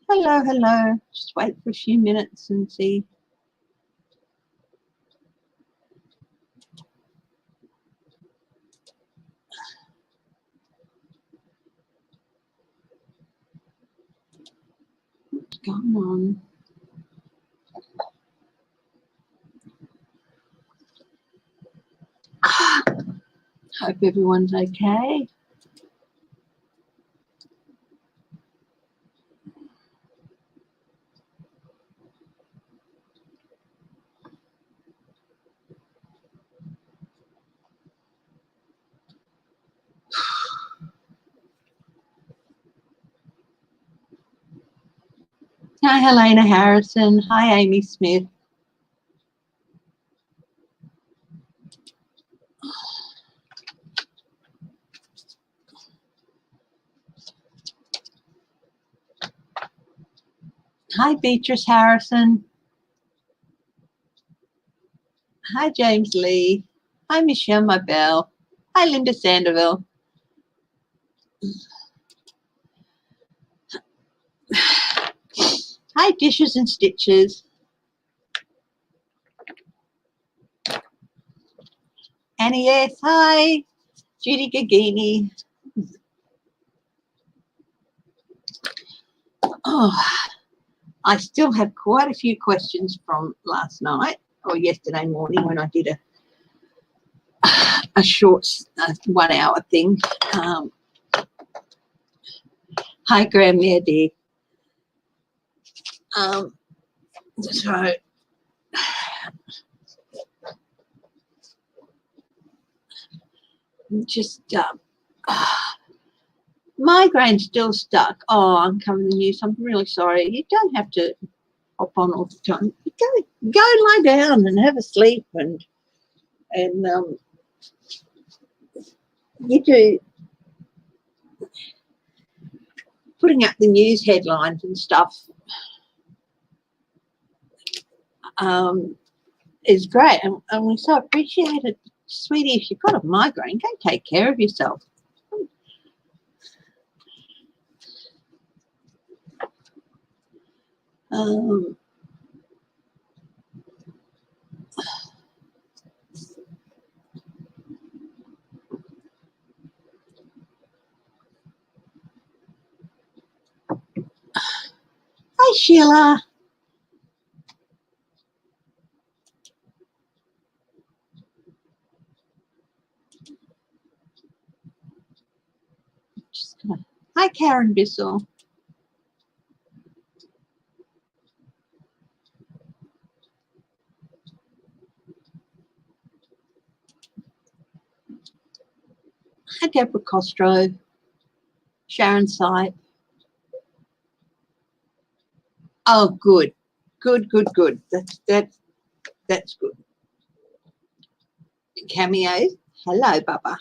Hello, hello. Just wait for a few minutes and see. What's going on? Hope everyone's okay. Hi, Helena Harrison. Hi, Amy Smith. Hi, Beatrice Harrison. Hi, James Lee. Hi, Michelle Mabel. Hi, Linda Sanderville. Hi, Dishes and Stitches. Annie S. Hi, Judy Gagini. Oh, I still have quite a few questions from last night or yesterday morning when I did a short 1 hour thing. Hi, Graham, yeah, dear. So just migraine still stuck. Oh, I'm covering the news. I'm really sorry. You don't have to hop on all the time. Go lie down and have a sleep, and you do putting up the news headlines and stuff is great, and we so appreciate it, sweetie. If you've got a migraine, go take care of yourself. Hi, Sheila. Hi, Karen Bissell. Hi, Deborah Costro. Sharon Sipe. Oh, good. Good. That's good. Cameos. Hello, Bubba.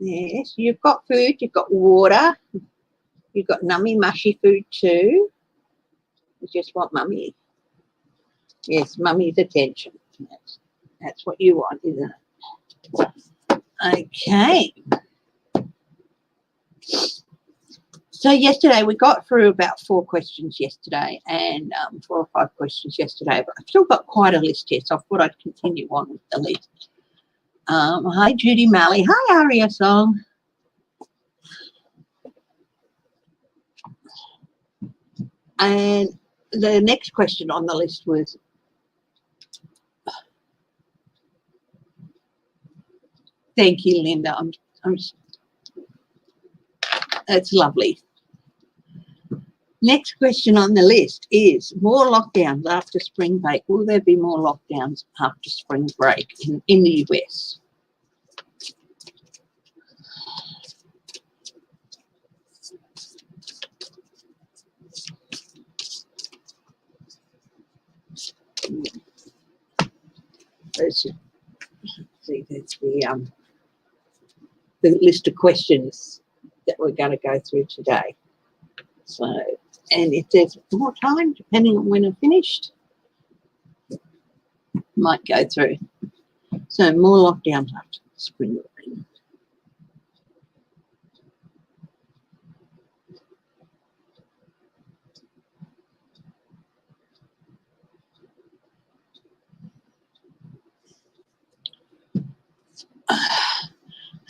Yes, you've got food, you've got water, you've got nummy mushy food too. You just want mummy. Yes, mummy's attention. That's what you want, isn't it? Okay. So yesterday we got through about 4 questions yesterday, and 4 or 5 questions yesterday, but I've still got quite a list here, so I thought I'd continue on with the list. Hi, Judy Malley. Hi, Aria Song. And the next question on the list was, thank you, Linda. That's lovely. Next question on the list is more lockdowns after spring break. Will there be more lockdowns after spring break in the US? Let's see, that's the list of questions that we're going to go through today. So, and if there's more time, depending on when I'm finished, might go through. So more lockdowns after spring break.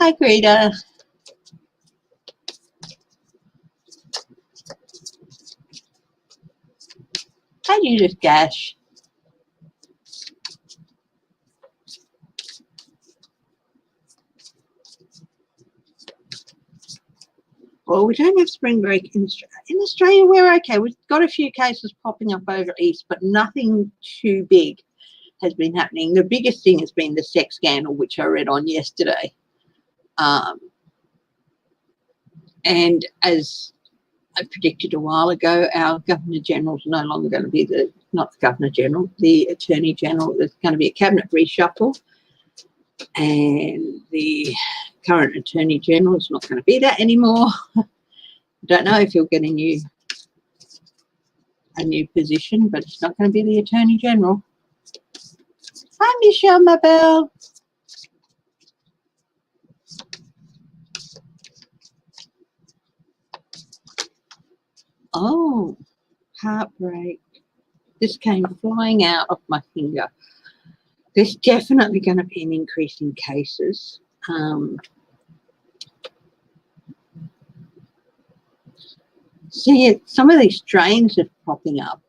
Hi, Greta. How do you just gash? Well, we don't have spring break in Australia. In Australia, we're okay. We've got a few cases popping up over east, but nothing too big has been happening. The biggest thing has been the sex scandal, which I read on yesterday. And as I predicted a while ago, our Governor General is no longer going to be not the Governor General, the Attorney General. There's going to be a cabinet reshuffle, and the current Attorney General is not going to be that anymore. I don't know if he'll get a new position, but it's not going to be the Attorney General. Hi, Michelle Mabel. Oh, heartbreak. This came flying out of my finger. There's definitely going to be an increase in cases. See, some of these strains are popping up.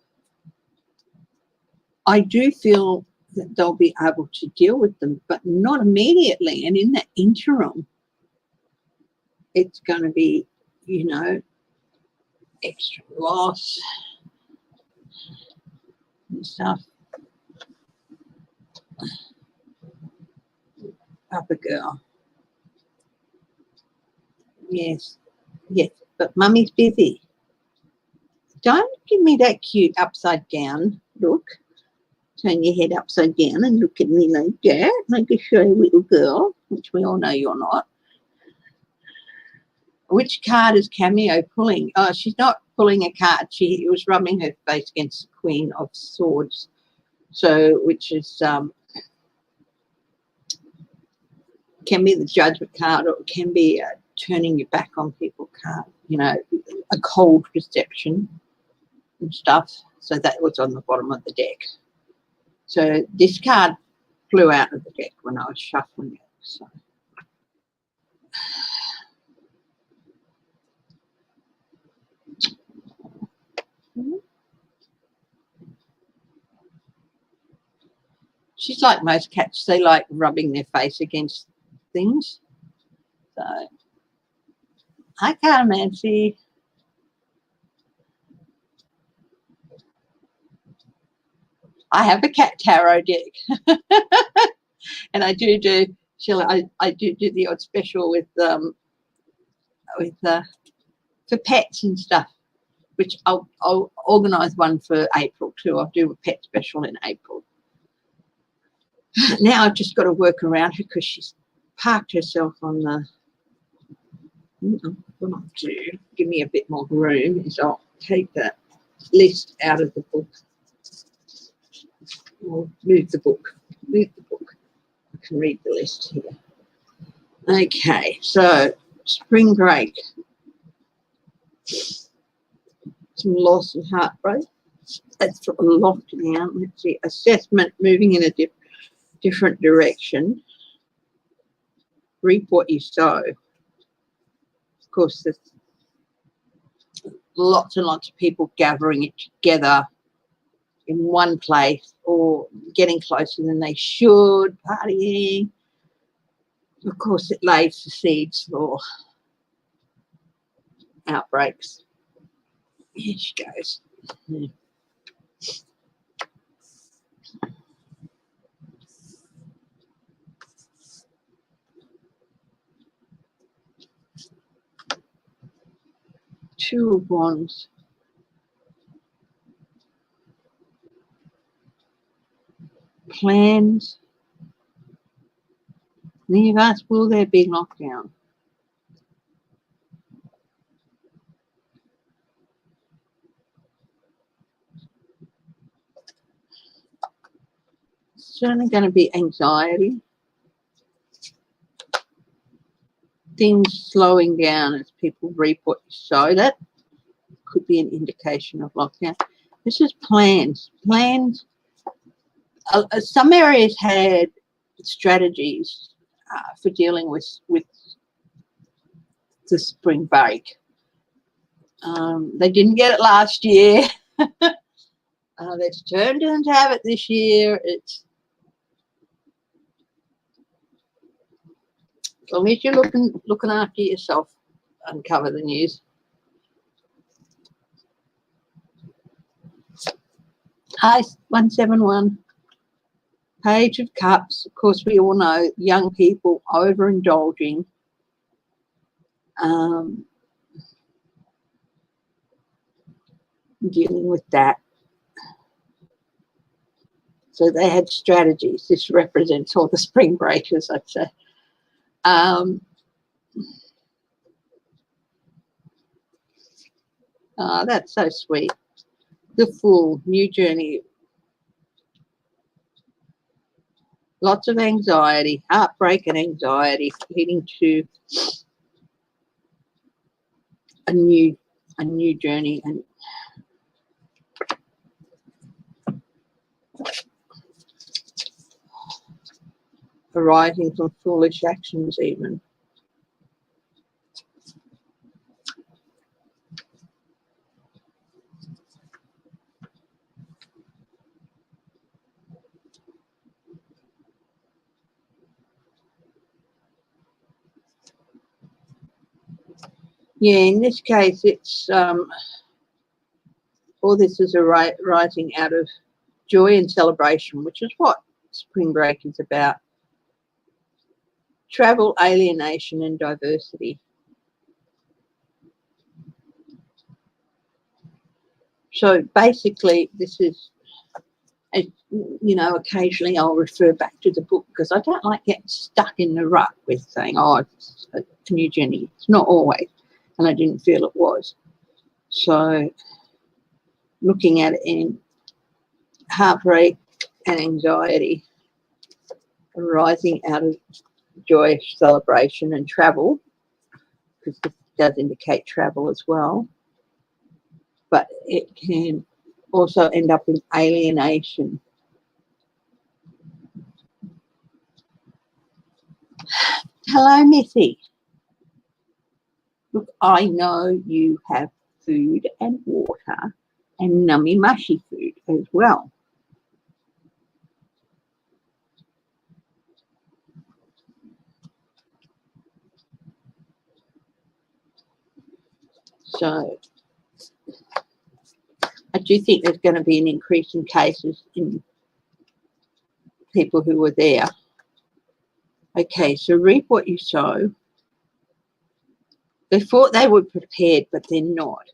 I do feel that they'll be able to deal with them, but not immediately. And in the interim, it's going to be, you know, extra loss and stuff. Papa girl. Yes, yes, but Mummy's busy. Don't give me that cute upside down look. Turn your head upside down and look at me like that, like a shy little girl, which we all know you're not. Which card is Cameo pulling? Oh, she's not pulling a card. She was rubbing her face against the Queen of Swords. So, which is can be the Judgment card, or it can be turning your back on people card. You know, a cold reception and stuff. So that was on the bottom of the deck. So this card flew out of the deck when I was shuffling it. So. She's like most cats. They like rubbing their face against things. So, hi, Carmancy. I have a cat tarot deck. And I do I do the odd special with for pets and stuff, which I'll organise one for April too. I'll do a pet special in April. Now I've just got to work around her because she's parked herself on the. What I'll do, give me a bit more room, is I'll take that list out of the book. Or move the book. Move the book. I can read the list here. Okay, so spring break. Some loss and heartbreak. That's sort of locked down. Let's see. Assessment, moving in a different direction. Reap what you sow. Of course, there's lots and lots of people gathering it together in one place or getting closer than they should, partying. Of course, it lays the seeds for outbreaks. Here she goes. Two of Wands. Plans. Then you've asked, will there be lockdown? Certainly going to be anxiety. Things slowing down as people reap what you sow. That could be an indication of lockdown. This is plans. Plans. Some areas had strategies for dealing with the spring break. They didn't get it last year. They're determined to have it this year. It's as long as you're looking after yourself. Uncover the news. Hi, 171. Page of Cups. Of course, we all know young people overindulging. Dealing with that. So they had strategies. This represents all the spring breakers, I'd say. Oh, that's so sweet. The Fool, new journey. Lots of anxiety, heartbreak and anxiety, leading to a new journey, and arising from foolish actions even. Yeah, in this case, it's all this is arising out of joy and celebration, which is what spring break is about. Travel, alienation, and diversity. So basically, this is, you know, occasionally I'll refer back to the book because I don't like getting stuck in the rut with saying, oh, it's a new journey. It's not always, and I didn't feel it was. So looking at it in heartbreak and anxiety arising out of joy, celebration, and travel, because this does indicate travel as well, but it can also end up in alienation. Hello, Missy. Look, I know you have food and water and nummy mushy food as well. So I do think there's going to be an increase in cases in people who were there. Okay, so reap what you sow. They thought they were prepared, but they're not.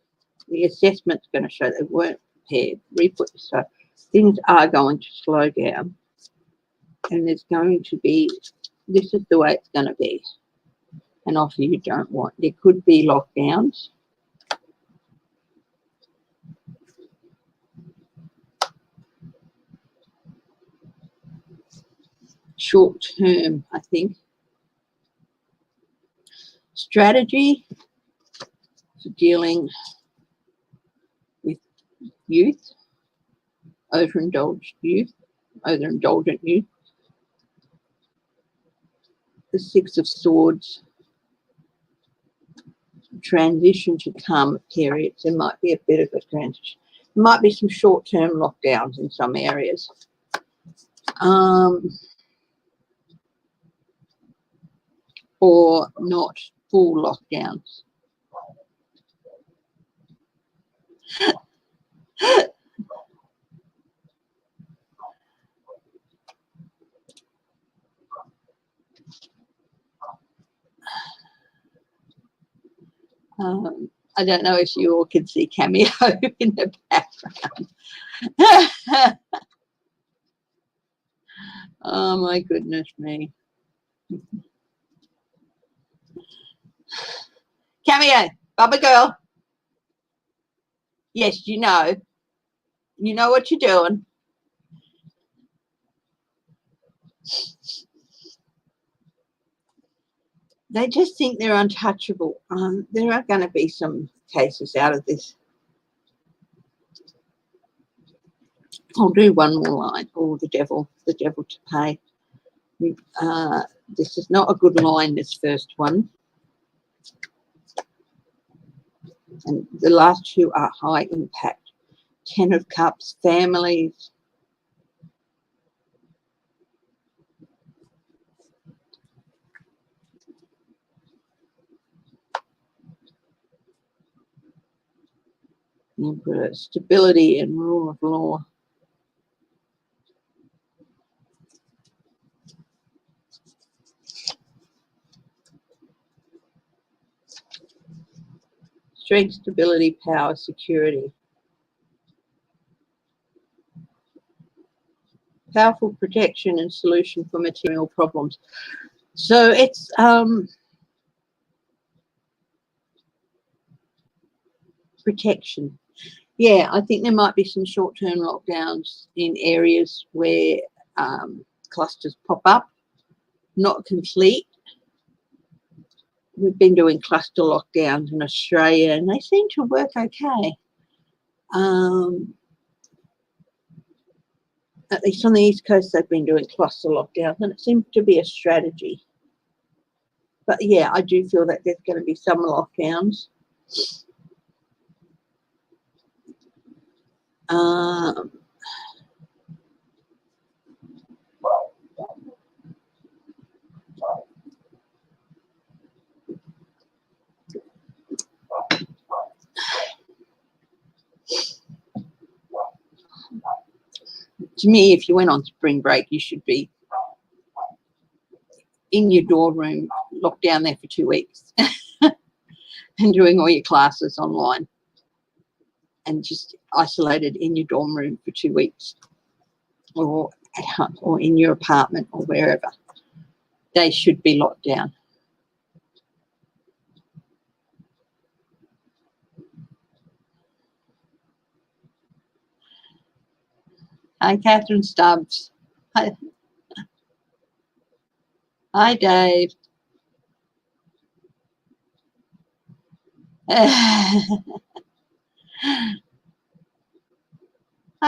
The assessment's going to show they weren't prepared. Reap what you sow. Things are going to slow down. And there's going to be, this is the way it's going to be. An offer you don't want. There could be lockdowns. Short term, I think. Strategy for dealing with youth, overindulgent youth. The Six of Swords. Transition to calmer periods. There might be a bit of a transition. There might be some short-term lockdowns in some areas. Or not full lockdowns. I don't know if you all can see Cameo in the background. Oh my goodness me. Cameo, Bubba girl. Yes, you know what you're doing. They just think they're untouchable. There are going to be some cases out of this. I'll do one more line. Oh, the devil to pay. This is not a good line, this first one. And the last two are high impact. 10 of Cups, families. Emperor, stability and rule of law. Strength, stability, power, security. Powerful protection and solution for material problems. So it's protection. Yeah, I think there might be some short-term lockdowns in areas where clusters pop up. Not complete. We've been doing cluster lockdowns in Australia and they seem to work okay. At least on the East Coast, they've been doing cluster lockdowns and it seems to be a strategy. But yeah, I do feel that there's going to be some lockdowns. To me, if you went on spring break, you should be in your dorm room, locked down there for 2 weeks and doing all your classes online and just isolated in your dorm room for 2 weeks or at home or in your apartment or wherever. They should be locked down. Hi, Catherine Stubbs. Hi, hi Dave. Hi,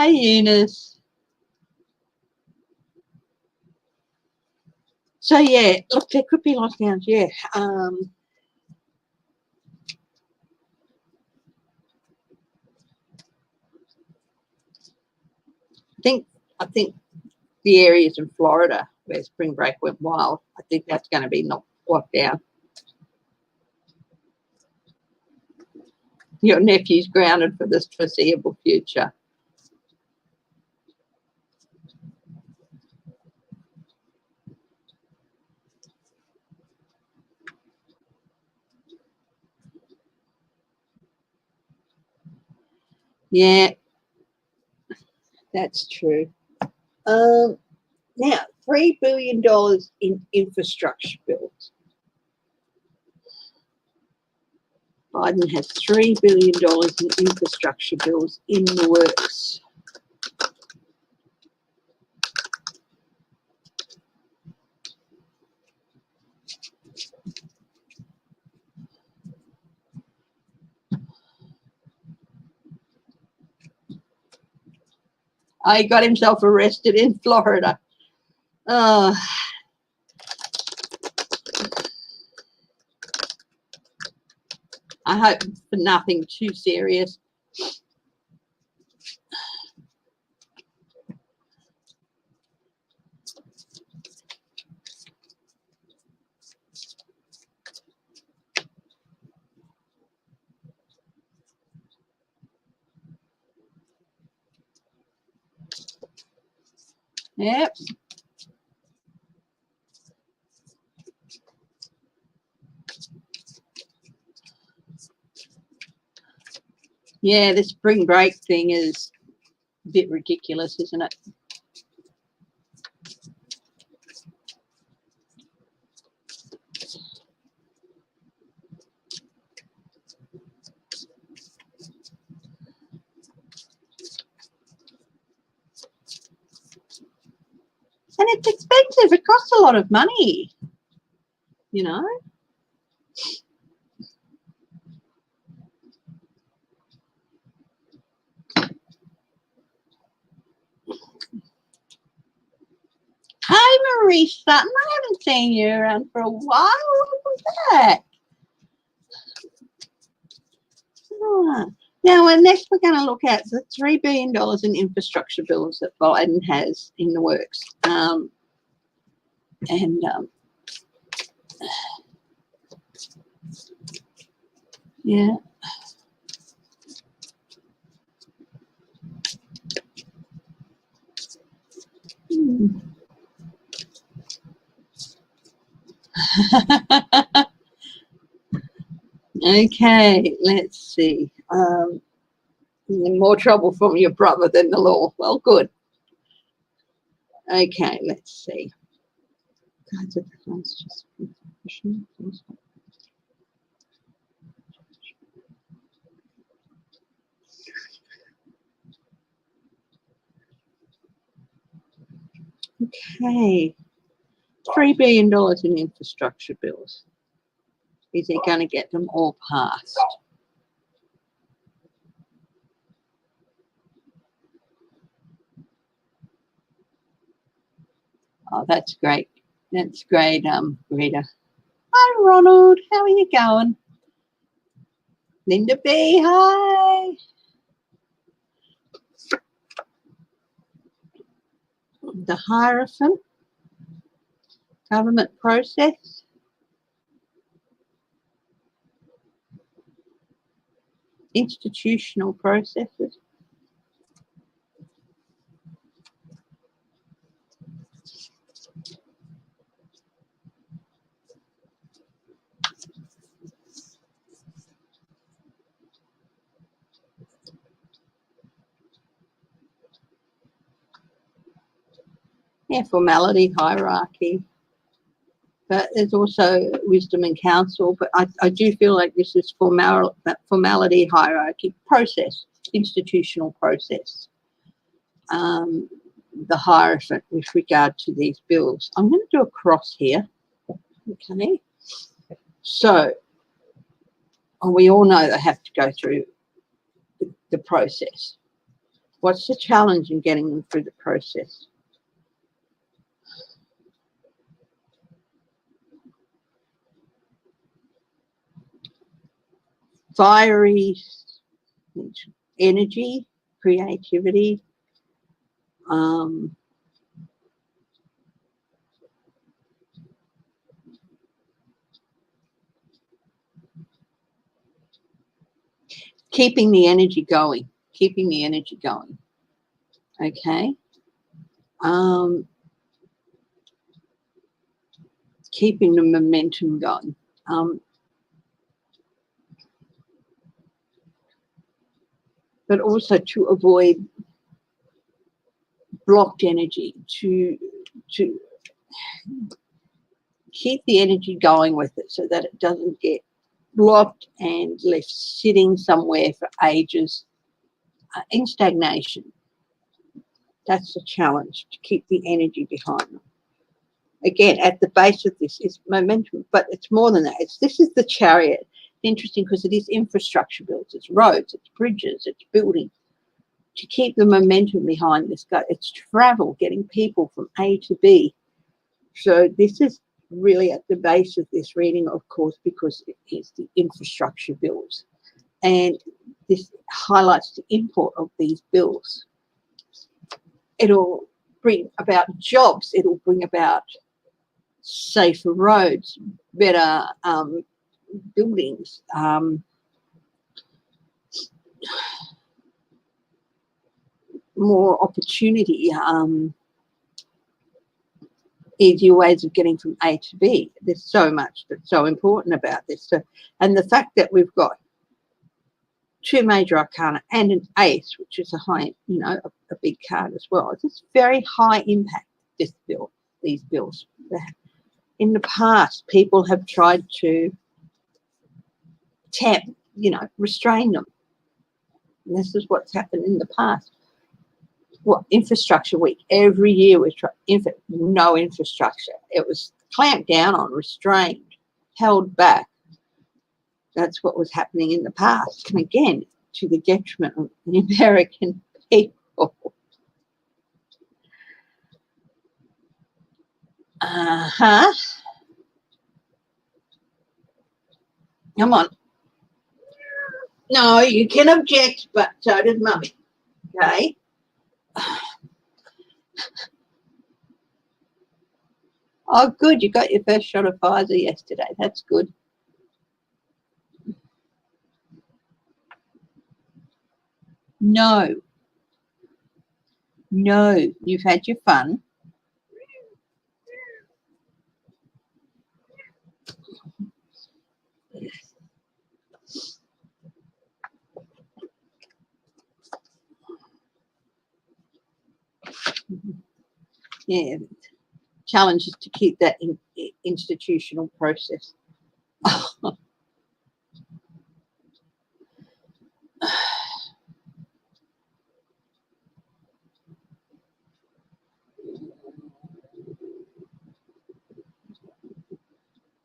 Eunice. So, yeah, look, there could be lockdowns, yeah. I think the areas in Florida where spring break went wild, I think that's going to be locked down. Your nephew's grounded for the foreseeable future. Yeah, that's true. Now, $3 billion in infrastructure bills. Biden has $3 billion in infrastructure bills in the works. He got himself arrested in Florida. I hope for nothing too serious. Yep. Yeah, this spring break thing is a bit ridiculous, isn't it? And it's expensive. It costs a lot of money, you know. Hi, Marie Sutton. I haven't seen you around for a while. Welcome back. Now, next we're going to look at the $3 billion in infrastructure bills that Biden has in the works. Yeah. Okay, let's see. More trouble from your brother than the law. Well, good. Okay, let's see. Okay, $3 billion in infrastructure bills. Is he going to get them all passed? Oh, that's great. That's great, Rita. Hi, Ronald. How are you going? Linda B, hi. The Hierophant. Government process. Institutional processes. Yeah, formality, hierarchy. But there's also wisdom and counsel. But I do feel like this is formality, hierarchy, process, institutional process. The Hierophant with regard to these bills. I'm going to do a cross here. Okay. So we all know they have to go through the process. What's the challenge in getting them through the process? Fiery energy, creativity, keeping the energy going, okay? Keeping the momentum going. But also to avoid blocked energy, to keep the energy going with it so that it doesn't get blocked and left sitting somewhere for ages in stagnation. That's the challenge, to keep the energy behind them. Again, at the base of this is momentum, but it's more than that. This is the chariot. Interesting, because it is infrastructure builds, it's roads, it's bridges, it's building. To keep the momentum behind this guy, it's travel, getting people from A to B. So this is really at the base of this reading, of course, because it is the infrastructure bills. And this highlights the import of these bills. It'll bring about jobs, it'll bring about safer roads, better buildings, more opportunity, easier ways of getting from A to B. There's so much that's so important about this. So, and the fact that we've got two major arcana and an ace, which is a high, a big card as well. It's very high impact, these bills. In the past, people have tried to restrain them. And this is what's happened in the past. What, Infrastructure Week, every year we try, no infrastructure. It was clamped down on, restrained, held back. That's what was happening in the past. And again, to the detriment of the American people. Come on. No, you can object, but so does Mummy. Okay. Oh, good. You got your first shot of Pfizer yesterday. That's good. No. No. You've had your fun. Yeah. Challenge is to keep that institutional process.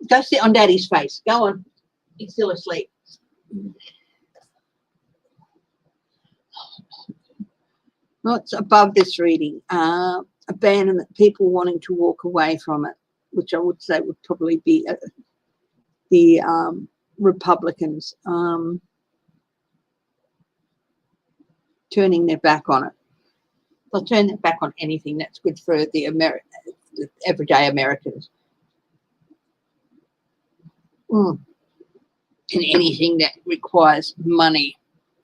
Go sit on Daddy's face. Go on. He's still asleep. What's above this reading? Abandonment, people wanting to walk away from it, which I would say would probably be the Republicans turning their back on it. They'll turn their back on anything that's good for the everyday Americans. And anything that requires money.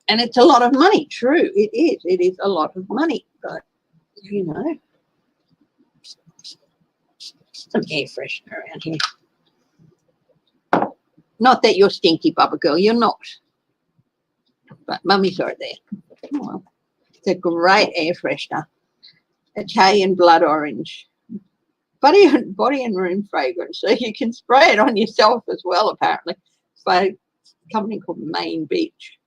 And it's a lot of money, true, it is. It is a lot of money, but, you know, some air freshener around here. Not that you're stinky, Bubba girl, you're not. But Mummy's right there. Oh, well, it's a great air freshener. Italian blood orange. Body and room fragrance. So you can spray it on yourself as well, apparently, by a company called Main Beach.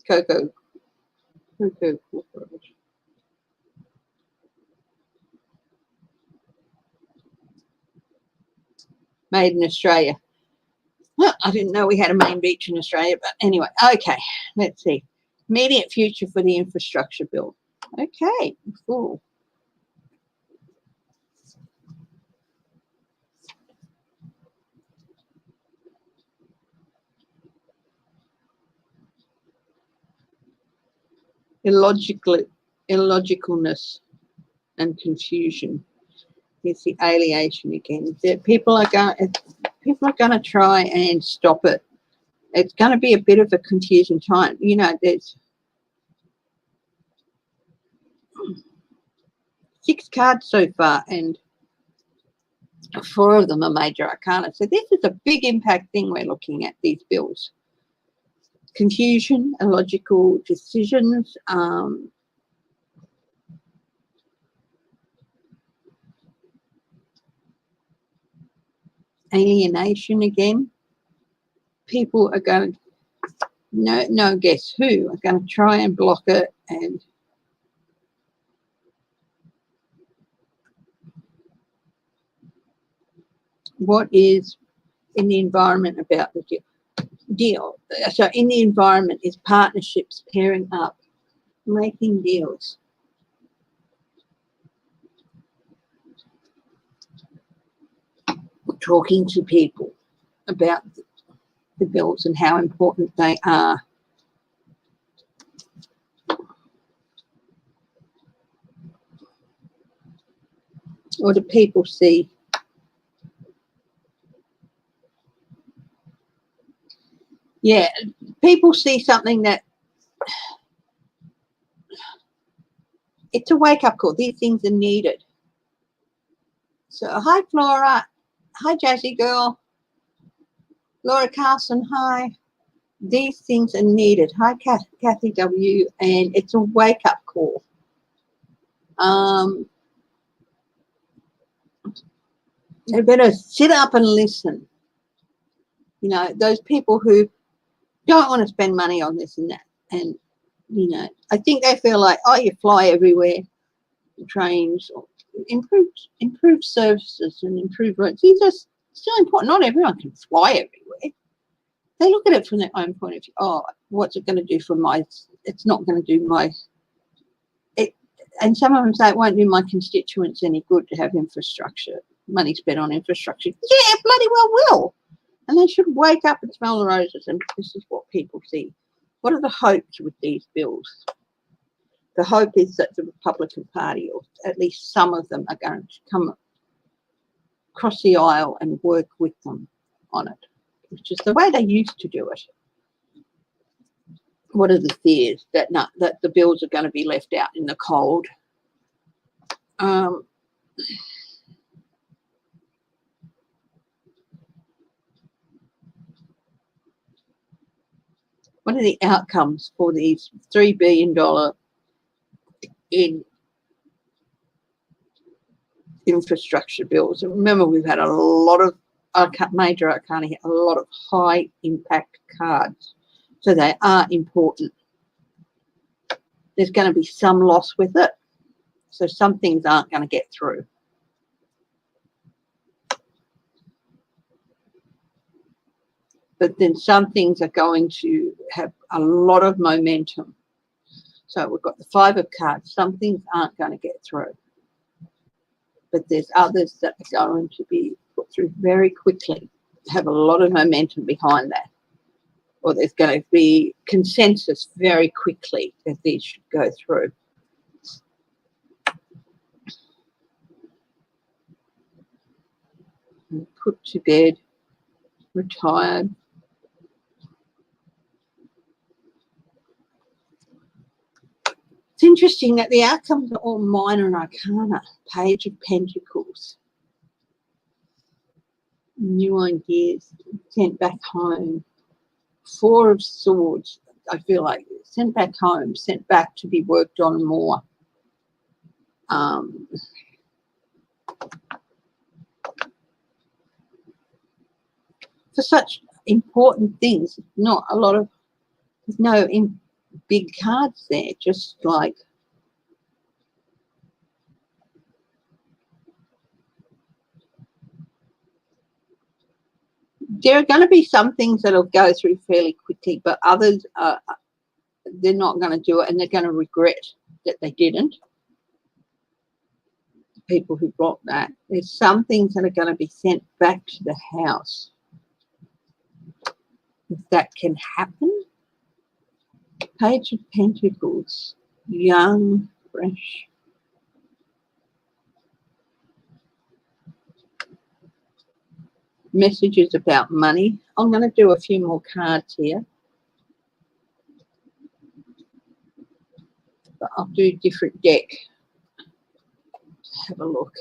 Cocoa Corporation. Made in Australia. Well, I didn't know we had a Main Beach in Australia, but anyway, okay, let's see. Immediate future for the infrastructure bill. Okay, cool. Illogicalness and confusion. It's the alienation again. People are going to try and stop it. It's going to be a bit of a confusing time. You know, there's 6 cards so far, and 4 of them are major arcana. So this is a big impact thing we're looking at, these bills. Confusion, illogical decisions, alienation again. People are going to, no guess who, are going to try and block it. And what is in the environment about the deal? So in the environment is partnerships, pairing up, making deals. Talking to people about the bills and how important they are. Or do people see? Yeah, people see something that it's a wake-up call. These things are needed. So hi, Flora. Hi, Jazzy girl. Laura Carson, hi. These things are needed. Hi, Kathy W. And it's a wake-up call. You better sit up and listen. You know, those people who don't want to spend money on this and that. And, you know, I think they feel like, oh, you fly everywhere, trains, or improve services and improve roads. These are still important. Not everyone can fly everywhere. They look at it from their own point of view. Oh, what's it going to do for my, it's not going to do my, and some of them say it won't do my constituents any good to have infrastructure. money spent on infrastructure. Yeah, bloody well will. And they should wake up and smell the roses, and this is what people see. What are the hopes with these bills? The hope is that the Republican Party, or at least some of them, are going to come across the aisle and work with them on it, which is the way they used to do it. What are the fears? That the bills are going to be left out in the cold. What are the outcomes for these $3 billion in infrastructure bills? And remember, we've had a lot of major arcana here, a lot of high impact cards. So they are important. There's going to be some loss with it. So some things aren't going to get through. But then some things are going to have a lot of momentum. So we've got the 5 of cards. Some things aren't going to get through. But there's others that are going to be put through very quickly, have a lot of momentum behind that. Or there's going to be consensus very quickly that these should go through. And put to bed, retired. It's interesting that the outcomes are all minor arcana. Page of Pentacles. New ideas, sent back home. 4 of Swords, I feel like sent back home, sent back to be worked on more. For such important things, not a lot of, there's no big cards there, just like there are going to be some things that'll go through fairly quickly, but others they're not going to do it, and they're going to regret that they didn't. People who blocked that. There's some things that are going to be sent back to the house. If that can happen. Page of Pentacles. Young, fresh. Messages about money. I'm going to do a few more cards here. But I'll do a different deck. Have a look.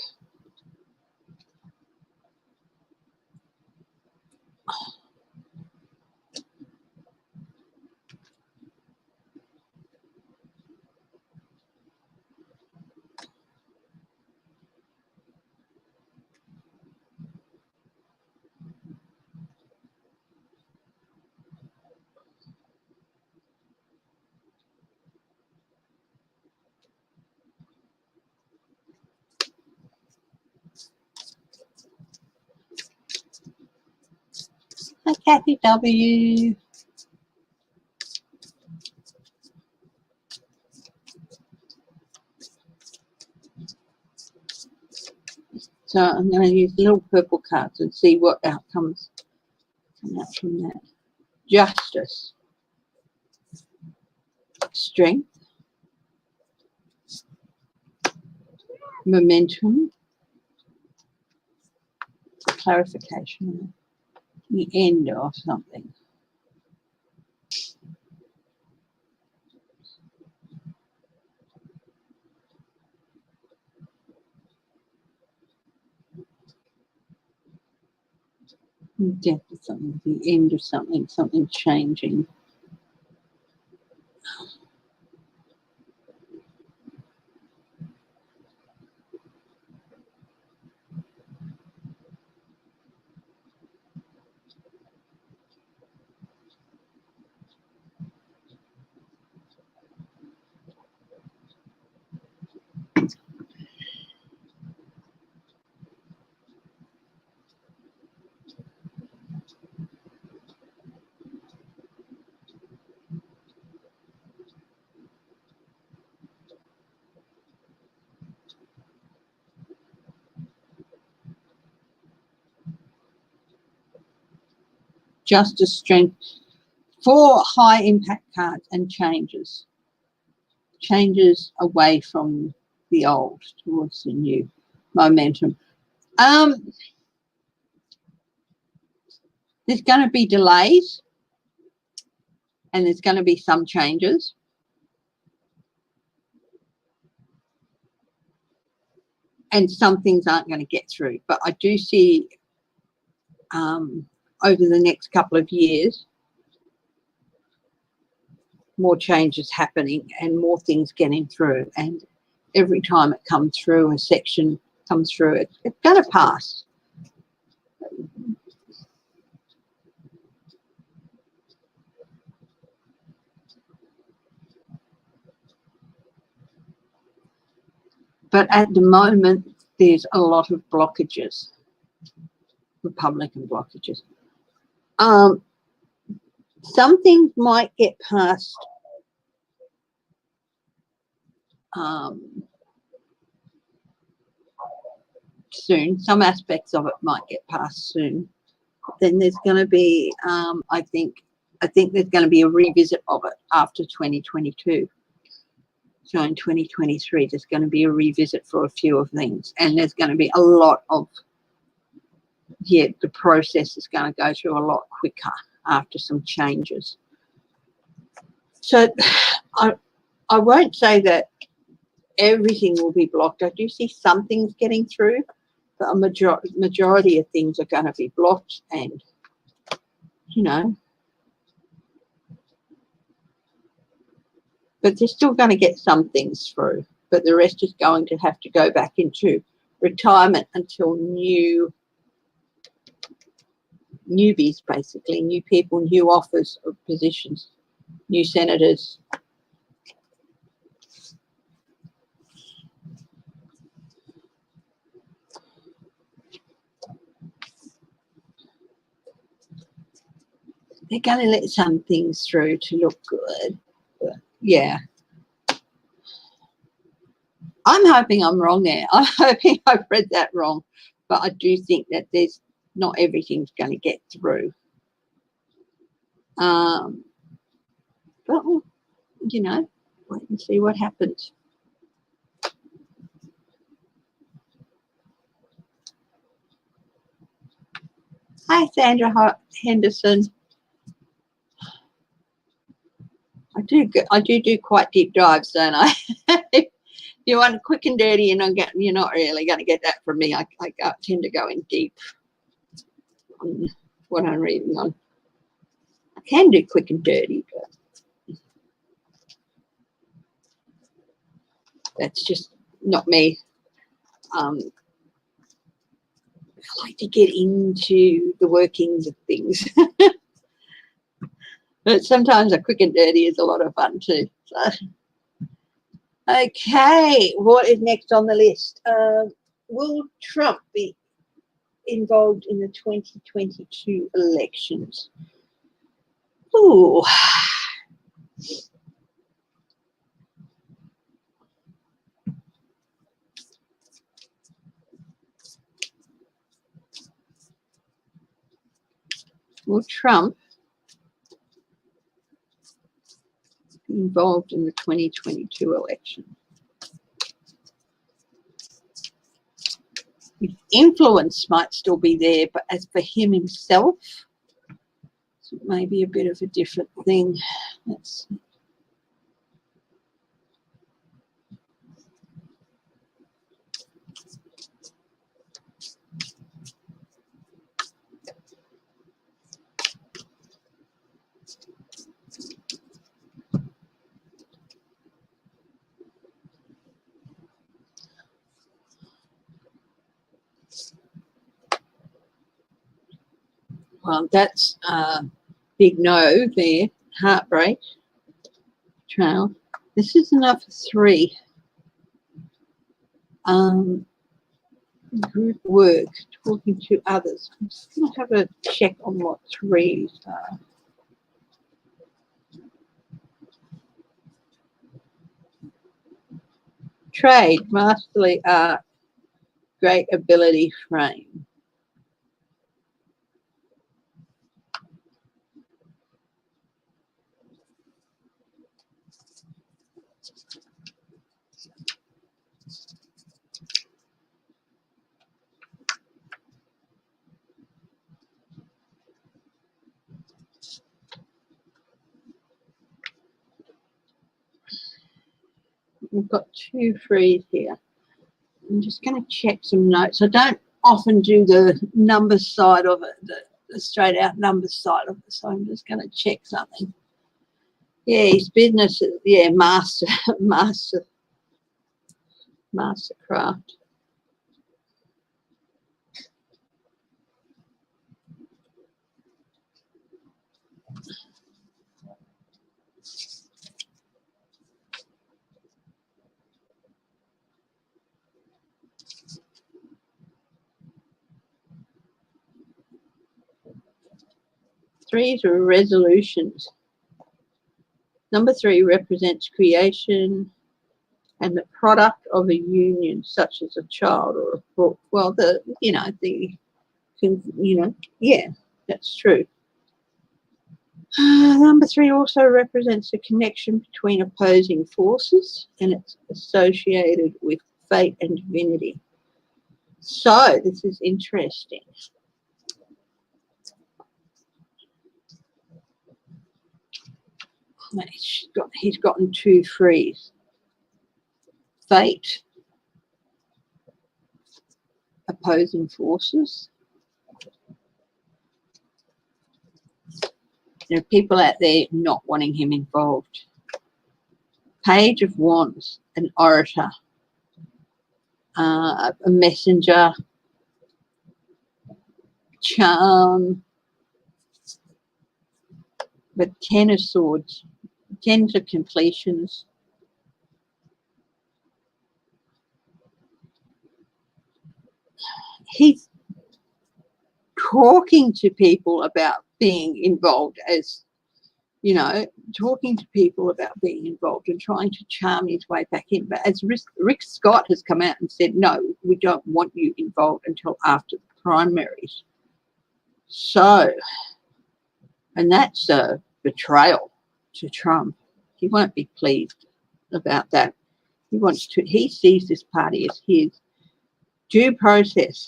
Hi, Kathy W. So I'm going to use little purple cards and see what outcomes come out from that. Justice. Strength. Momentum. Clarification. The end of something. Death of something, the end of something, something changing. justice, strength, 4 high impact cards, and changes away from the old towards the new. Momentum. There's going to be delays, and there's going to be some changes. And some things aren't going to get through. But I do see over the next couple of years more changes happening and more things getting through. And every time it comes through, a section comes through, it's going to pass. But at the moment, there's a lot of blockages, Republican blockages. Some things might get passed soon. Some aspects of it might get passed soon. Then there's going to be, I think there's going to be a revisit of it after 2022. So in 2023, there's going to be a revisit for a few of things, and there's going to be a lot of, the process is going to go through a lot quicker after some changes. So I won't say that everything will be blocked. I do see some things getting through, but a majority of things are going to be blocked, and, you know, but they're still going to get some things through, but the rest is going to have to go back into retirement until newbies, basically, new people, new offers of positions, new senators. They're going to let some things through to look good. But yeah. I'm hoping I'm wrong there. I'm hoping I've read that wrong. But I do think that there's not everything's going to get through. But, you know, wait and see what happens. Hi, Sandra Henderson. I do quite deep dives, don't I? If you want quick and dirty, you're not really going to get that from me. I tend to go in deep on what I'm reading on. I can do quick and dirty, but that's just not me. I like to get into the workings of things. But sometimes a quick and dirty is a lot of fun too. So, okay, what is next on the list? Will Trump be involved in the 2022 elections? Ooh. Will Trump be involved in the 2022 election? His influence might still be there, but as for him himself, it may be a bit of a different thing. Let's see. Well, that's a big no there. Heartbreak. Trail. This is another 3. Group work, talking to others. I'm just going to have a check on what 3s are. Trade, masterly art, great ability, frame. We've got 2 frees here. I'm just going to check some notes. I don't often do the numbers side of it, the straight out numbers side of it, so I'm just going to check something. Yeah, his business is, yeah, master craft. Threes are resolutions. Number 3 represents creation and the product of a union, such as a child or a book. Well, yeah, that's true. Number 3 also represents a connection between opposing forces, and it's associated with fate and divinity. So this is interesting. He's gotten 2 frees. Fate, opposing forces. There are people out there not wanting him involved. Page of Wands, an orator, a messenger, charm, but 10 of Swords, 10s of completions. He's talking to people about being involved, as you know, talking to people about being involved and trying to charm his way back in. But as Rick Scott has come out and said, no, we don't want you involved until after the primaries. So, and that's a betrayal to Trump. He won't be pleased about that. He sees this party as his. Due process.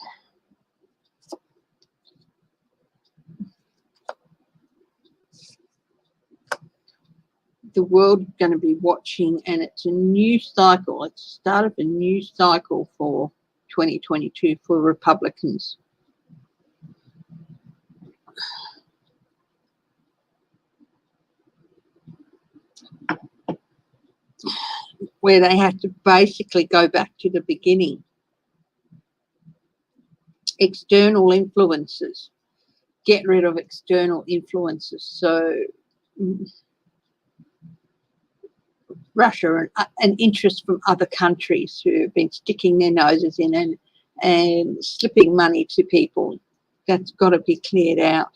The world is going to be watching, and it's a new cycle. It's the start of a new cycle for 2022 for Republicans. Where they have to basically go back to the beginning. External influences. Get rid of external influences. So Russia and interest from other countries who have been sticking their noses in and slipping money to people. That's got to be cleared out.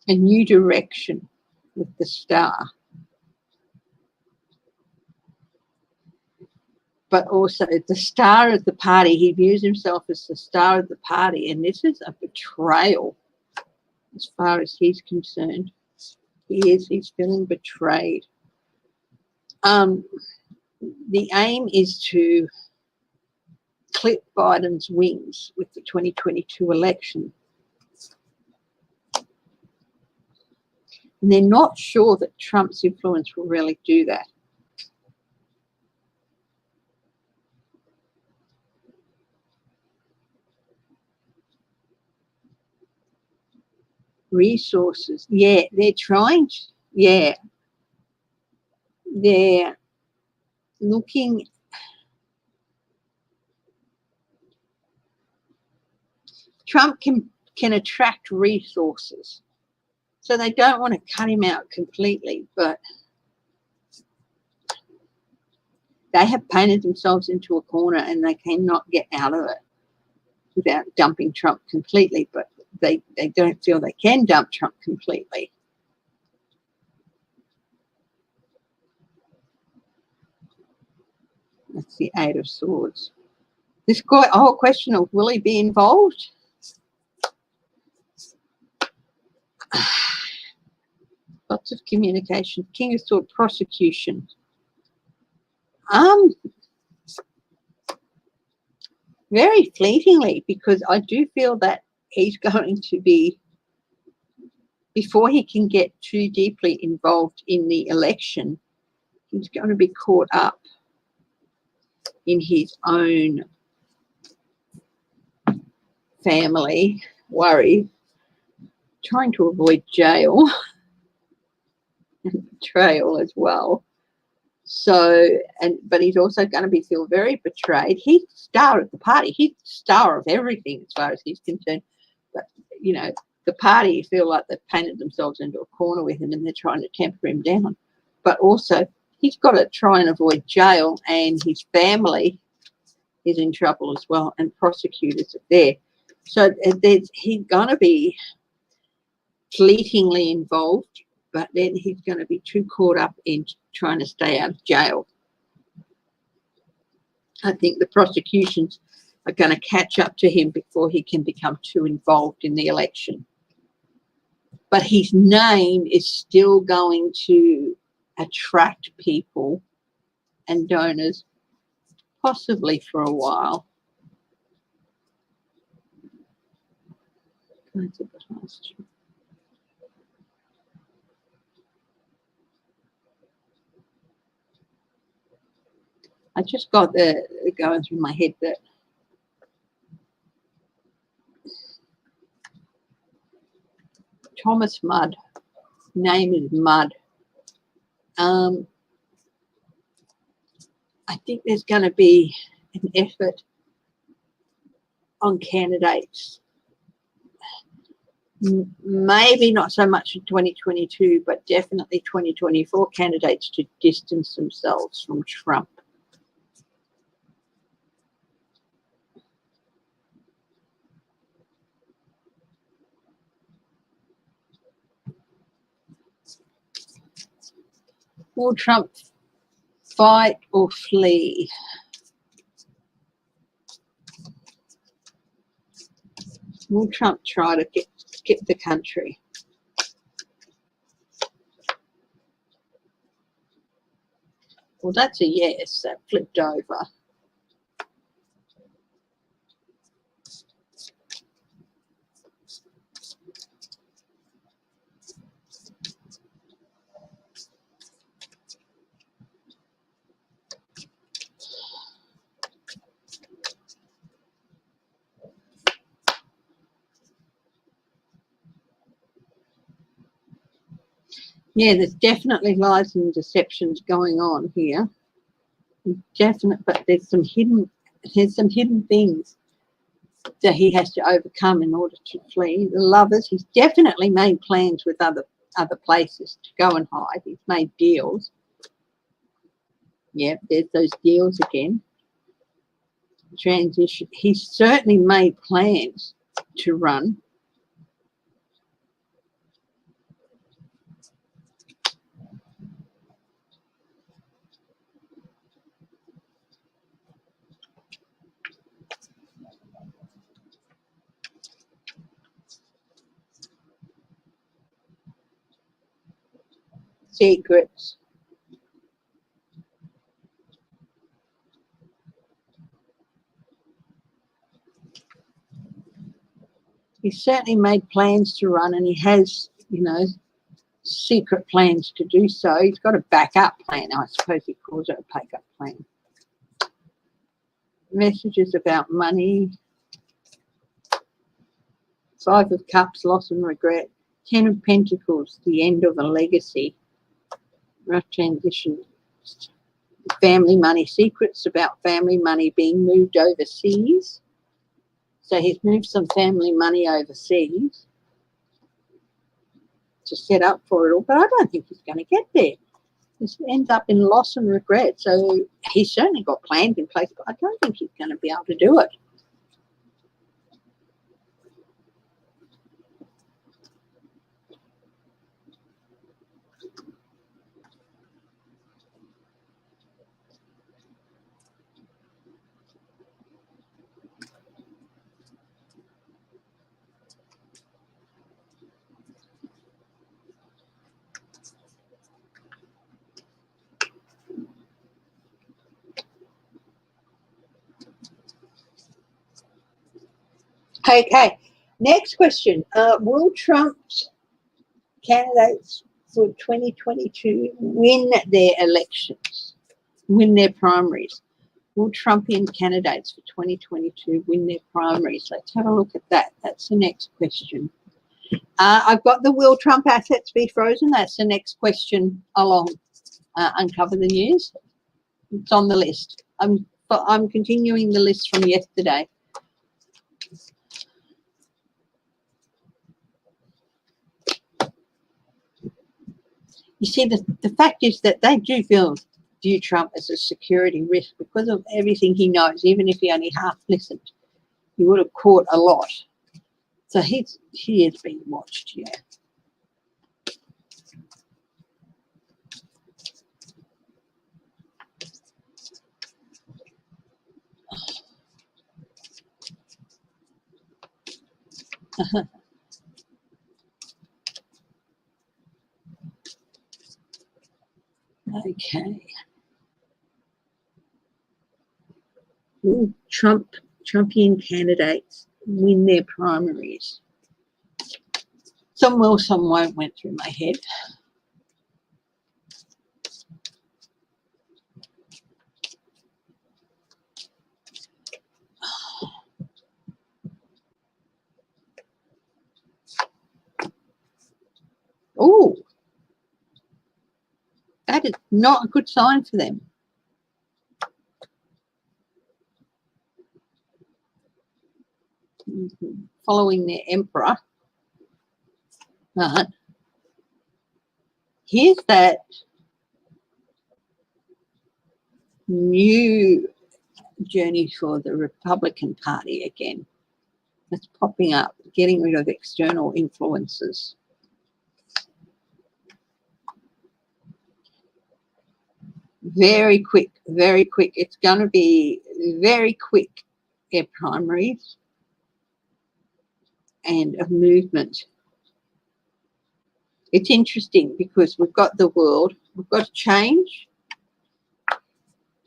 A new direction with the star. But also the star of the party. He views himself as the star of the party, and this is a betrayal as far as he's concerned. He's feeling betrayed. The aim is to clip Biden's wings with the 2022 election. And they're not sure that Trump's influence will really do that. Resources. Yeah, they're trying to, yeah. They're looking. Trump can attract resources. So they don't want to cut him out completely, but they have painted themselves into a corner and they cannot get out of it without dumping Trump completely, but they don't feel they can dump Trump completely. That's the 8 of Swords. This whole question of will he be involved? Lots of communication. King of Swords, prosecution. Very fleetingly, because I do feel that he's going to be before he can get too deeply involved in the election, he's going to be caught up in his own family worry, trying to avoid jail and betrayal as well. So, but he's also going to feel very betrayed. He's the star of the party. He's the star of everything as far as he's concerned. But, you know, the party feel like they've painted themselves into a corner with him and they're trying to temper him down. But also, he's got to try and avoid jail, and his family is in trouble as well, and prosecutors are there. So he's going to be fleetingly involved, but then he's going to be too caught up in trying to stay out of jail. I think the prosecutions are going to catch up to him before he can become too involved in the election. But his name is still going to attract people and donors, possibly for a while. I just got going through my head that Thomas Mudd, name is Mudd. I think there's going to be an effort on candidates, maybe not so much in 2022, but definitely 2024 candidates, to distance themselves from Trump. Will Trump fight or flee? Will Trump try to skip the country? Well, that's a yes. That flipped over. Yeah, there's definitely lies and deceptions going on here. But there's some hidden things that he has to overcome in order to flee. The lovers, he's definitely made plans with other places to go and hide. He's made deals. Yeah, there's those deals again. Transition. He's certainly made plans to run. Secrets. He's certainly made plans to run, and he has, you know, secret plans to do so. He's got a backup plan. I suppose he calls it a backup plan. Messages about money. 5 of Cups, loss and regret. 10 of Pentacles, the end of a legacy. Rough transition. Family money, secrets about family money being moved overseas. So he's moved some family money overseas to set up for it all, but I don't think he's going to get there. This ends up in loss and regret. So he's certainly got plans in place, but I don't think he's going to be able to do it. Okay, next question. Will Trump's candidates for 2022 win their elections, win their primaries? Will Trumpian candidates for 2022 win their primaries? Let's have a look at that. That's the next question. I've got the will Trump assets be frozen? That's the next question along Uncover the News. It's on the list. I'm continuing the list from yesterday. You see, the fact is that they do view Trump as a security risk because of everything he knows. Even if he only half listened, he would have caught a lot. So he is being watched, yeah. Okay. Will Trumpian candidates win their primaries? Some will, some won't, went through my head. Oh, that is not a good sign for them. Following their emperor. But here's that new journey for the Republican Party again. It's popping up, getting rid of external influences. Very quick, very quick. It's going to be very quick, their primaries and a movement. It's interesting because we've got the world, we've got a change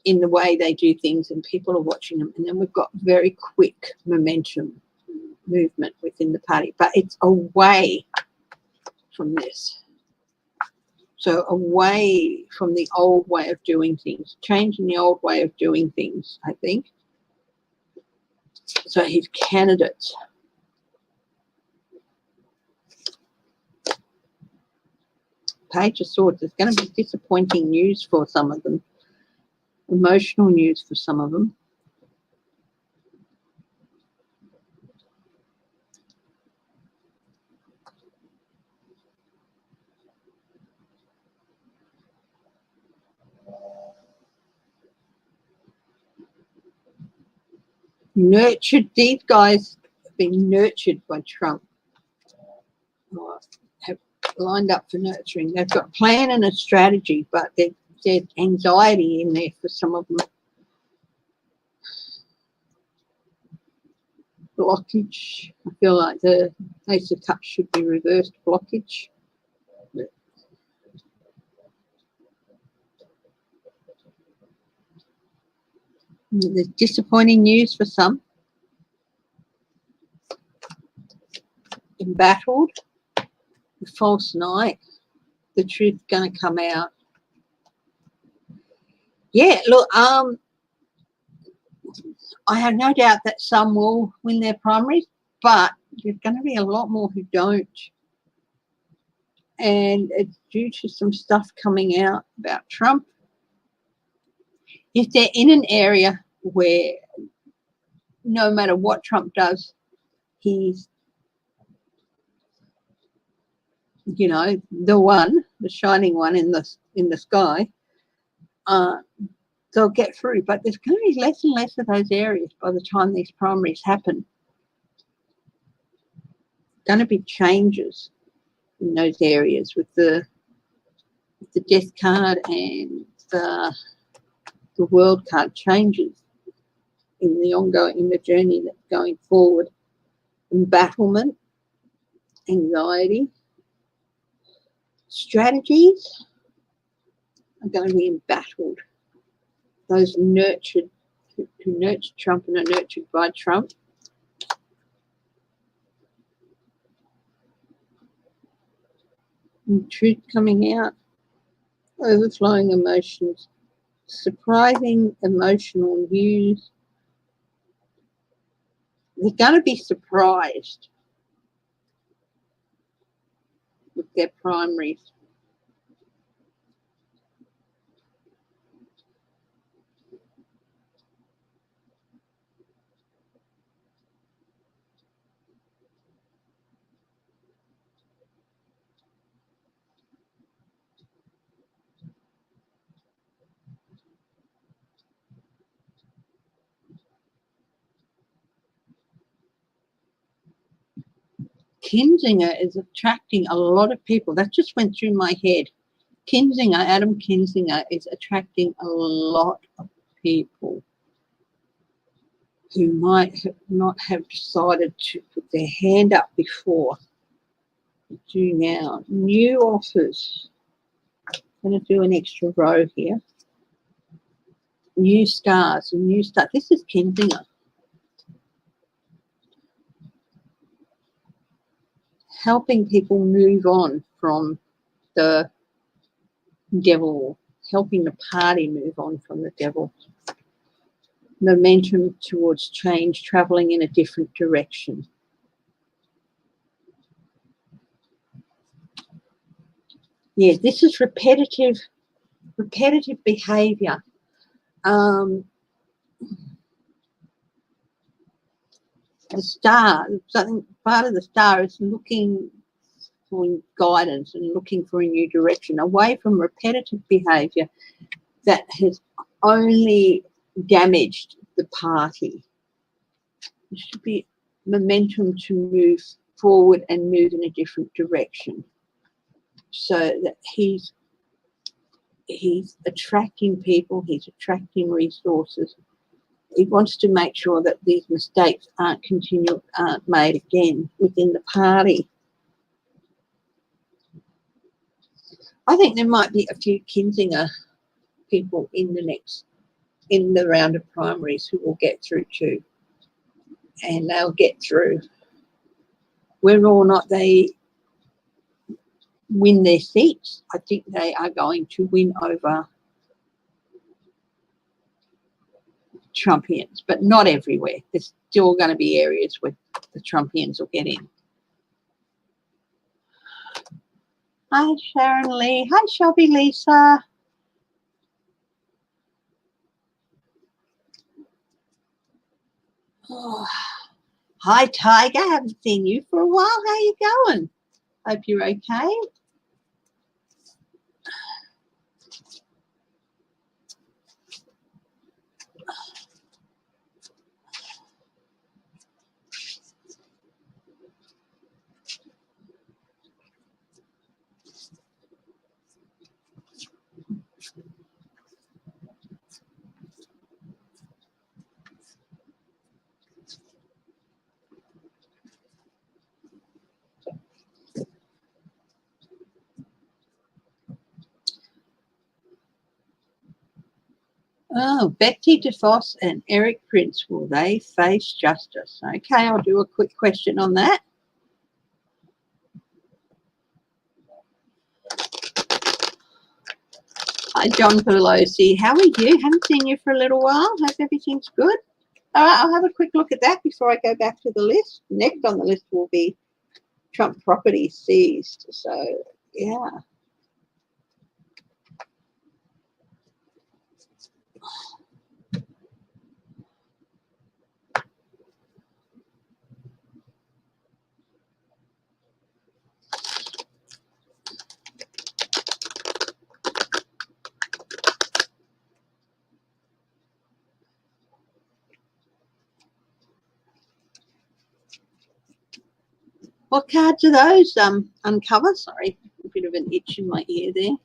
in the way they do things and people are watching them, and then we've got very quick momentum movement within the party, but it's away from this. So away from the old way of doing things, changing the old way of doing things, I think. So his candidates. Page of Swords is going to be disappointing news for some of them, emotional news for some of them. Nurtured, these guys have been nurtured by Trump, or have lined up for nurturing. They've got a plan and a strategy, but there's anxiety in there for some of them. Blockage. I feel like the Ace of Cups should be reversed blockage. There's disappointing news for some. Embattled. The false knight. The truth going to come out. Yeah, look, I have no doubt that some will win their primaries, but there's going to be a lot more who don't. And it's due to some stuff coming out about Trump. If they're in an area where no matter what Trump does, he's, you know, the one, the shining one in the sky, they'll get through. But there's going to be less and less of those areas by the time these primaries happen. Going to be changes in those areas with the death card and the world card, changes in the journey that's going forward. Embattlement, anxiety, strategies are going to be embattled. Those nurtured, who nurtured Trump and are nurtured by Trump, And truth coming out. Overflowing emotions. Surprising emotional news. They're going to be surprised with their primaries. Kinzinger is attracting a lot of people. That just went through my head. Kinzinger, Adam Kinzinger, is attracting a lot of people who might not have decided to put their hand up before. Do now. New offers. I'm going to do an extra row here. New stars. A new start. This is Kinzinger. Helping people move on from the devil, helping the party move on from the devil. Momentum towards change, traveling in a different direction. Yeah, this is repetitive behavior. The star, something part of the star is looking for guidance and looking for a new direction, away from repetitive behavior that has only damaged the party. There should be momentum to move forward and move in a different direction, so that he's attracting people, he's attracting resources. He wants to make sure that these mistakes aren't made again within the party. I think there might be a few Kinzinger people in the round of primaries who will get through too. And they'll get through. Whether or not they win their seats, I think they are going to win over Trumpians, but not everywhere. There's still going to be areas where the Trumpians will get in. Hi, Sharon Lee. Hi, Shelby Lisa. Oh. Hi, Tiger. Haven't seen you for a while. How you going? Hope you're okay. Oh, Betty DeVos and Eric Prince, will they face justice? Okay, I'll do a quick question on that. Hi, John Pelosi. How are you? Haven't seen you for a little while. Hope everything's good. All right, I'll have a quick look at that before I go back to the list. Next on the list will be Trump property seized. So, yeah. What cards are those? Uncover. Sorry, a bit of an itch in my ear there.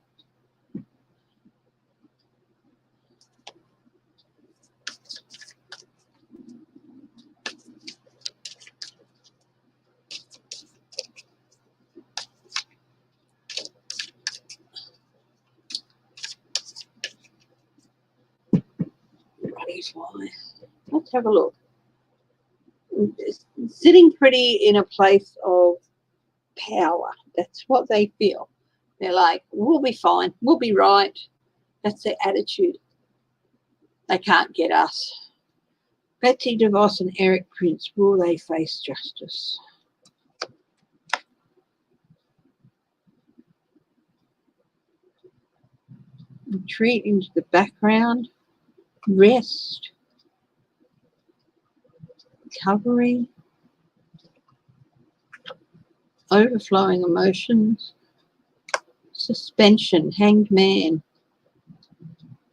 Bloody fly. Let's have a look. Sitting pretty in a place of power. That's what they feel. They're like, we'll be fine, we'll be right. That's their attitude. They can't get us. Betsy DeVos and Eric Prince, will they face justice? Retreat into the background. Rest. Recovery. Overflowing emotions. Suspension. Hanged man.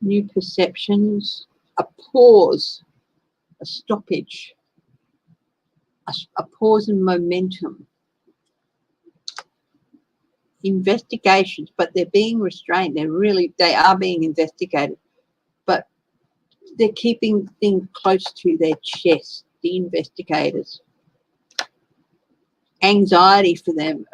New perceptions. A pause. A stoppage. A pause in momentum. Investigations, but they're being restrained. They are being investigated, but they're keeping things close to their chest, the investigators. Anxiety for them.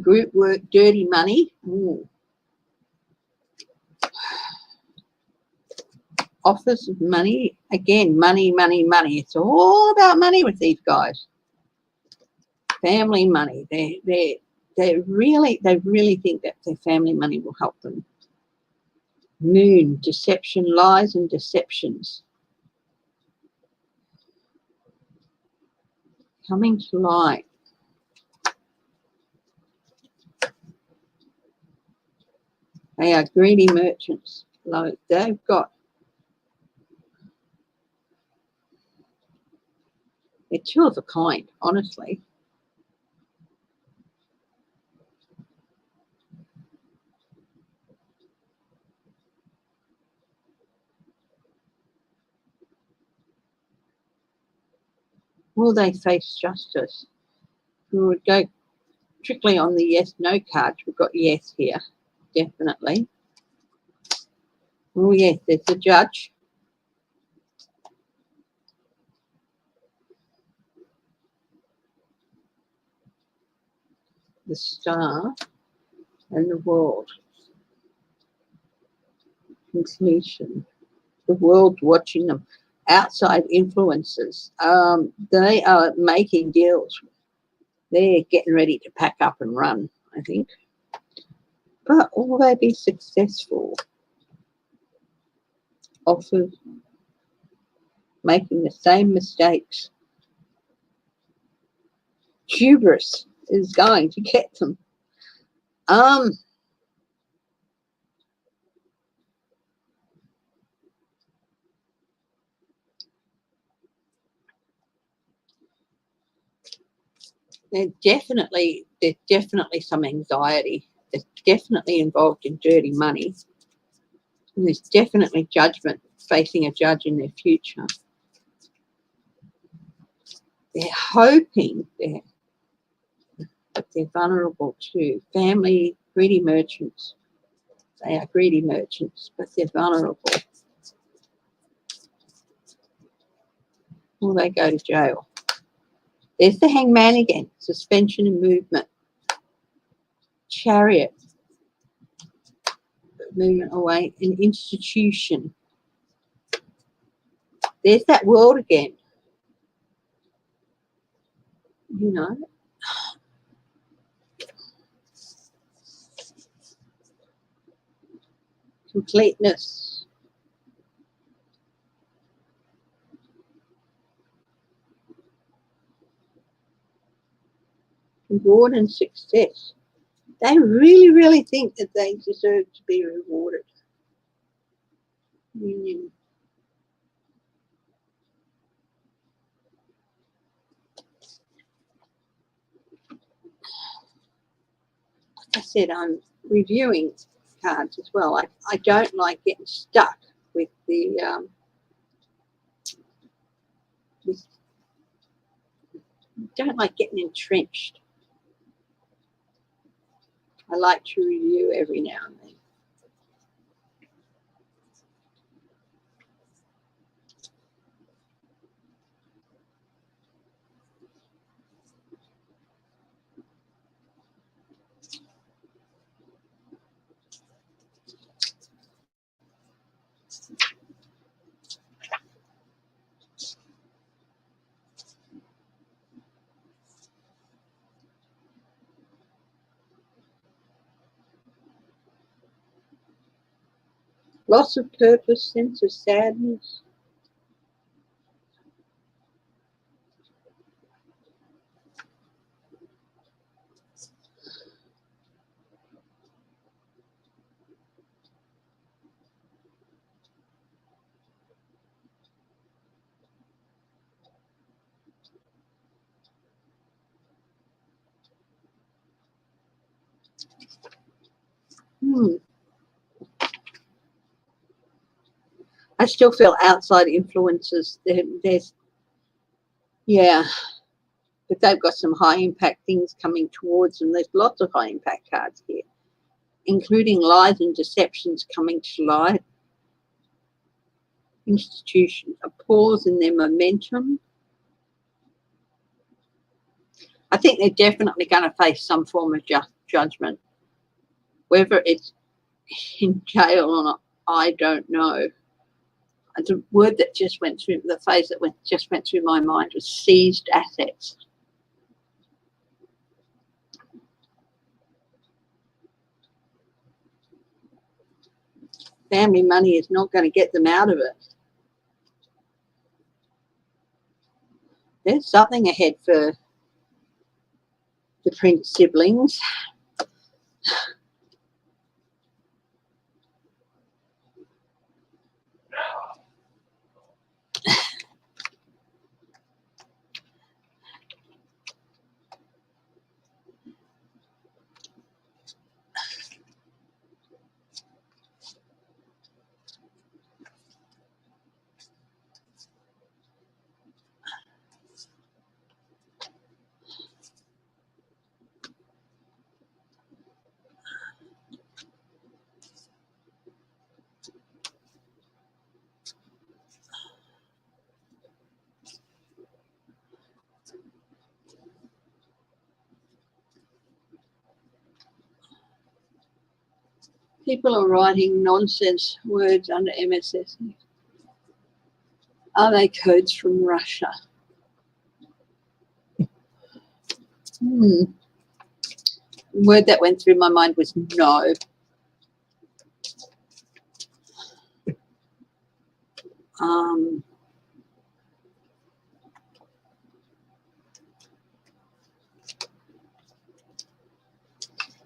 Group work, dirty money. Ooh. Office of money. Again, money, money, money. It's all about money with these guys. Family money. They really think that their family money will help them. Moon, deception, lies and deceptions. Coming to light. They are greedy merchants. Like they're two of a kind, honestly. Will they face justice? We would go strictly on the yes, no cards. We've got yes here, definitely. Oh yes, there's the judge. The star and the world. Completion. The world's watching them. Outside influences. They are making deals. They're getting ready to pack up and run, I think. But will they be successful? Offers, making the same mistakes. Hubris is going to get them. There's definitely some anxiety. They're definitely involved in dirty money. And there's definitely judgment, facing a judge in their future. They're hoping that they're vulnerable to family, greedy merchants. They are greedy merchants, but they're vulnerable. Will they go to jail? There's the hangman again. Suspension and movement. Chariot. Movement away. An institution. There's that world again. You know. Completeness. Reward and success. They really think that they deserve to be rewarded. Union. Like I said, I'm reviewing cards as well. I don't like getting stuck with the don't like getting entrenched. I like to review every now and then. Loss of purpose, sense of sadness. I still feel outside influences. There's, yeah, but they've got some high impact things coming towards them. There's lots of high impact cards here, including lies and deceptions coming to light. Institutions, a pause in their momentum. I think they're definitely going to face some form of judgment. Whether it's in jail or not, I don't know. The word that just went through, the phrase that just went through my mind was seized assets. Family money is not going to get them out of it. There's something ahead for the Prince siblings. People are writing nonsense words under MSS. Are they codes from Russia? The word that went through my mind was no.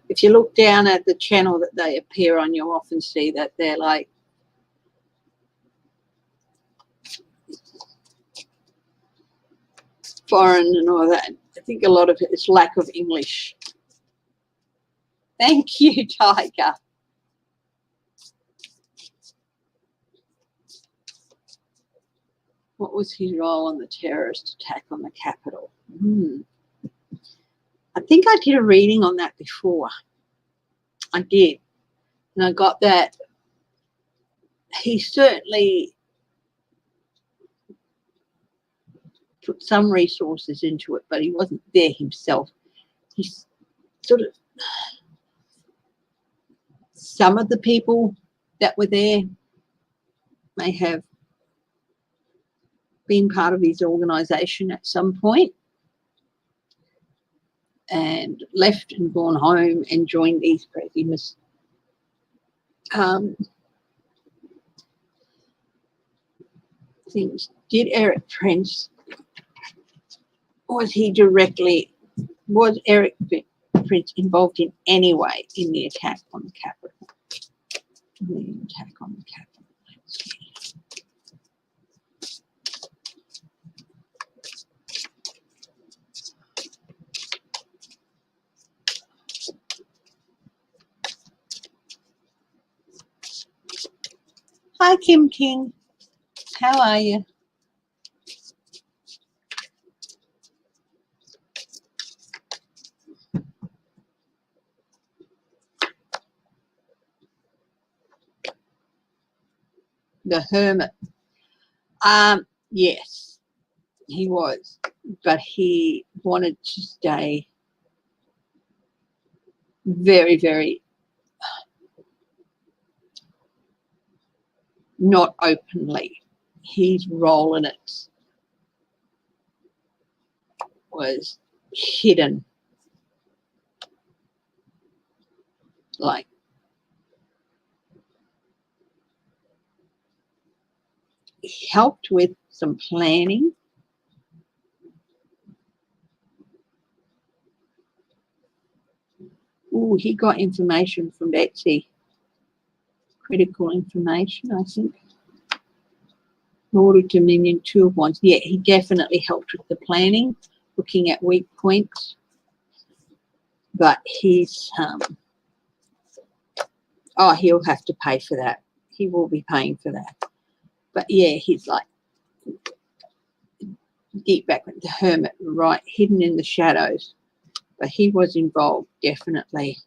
If you look down at the channel that they appear on, you'll often see that they're like foreign and all that. I think a lot of it is lack of English. Thank you, Tiger. What was his role in the terrorist attack on the Capitol? I think I did a reading on that before. I did. And I got that he certainly put some resources into it, but he wasn't there himself. He's sort of, some of the people that were there may have been part of his organisation at some point and left and gone home and joined these craziness. Things. Did Eric Prince, was Eric Prince involved in any way in the attack on the Capitol? Let's see. Hi, Kim King. How are you? The Hermit. Yes, he was, but he wanted to stay very, very not openly. His role in it was hidden, like helped with some planning. Oh, he got information from Betsy. Critical information, I think. Lord of Dominion, Two of Wands. Yeah, he definitely helped with the planning, looking at weak points. But he's, he'll have to pay for that. He will be paying for that. But yeah, he's like deep back with the Hermit, right, hidden in the shadows. But he was involved, definitely.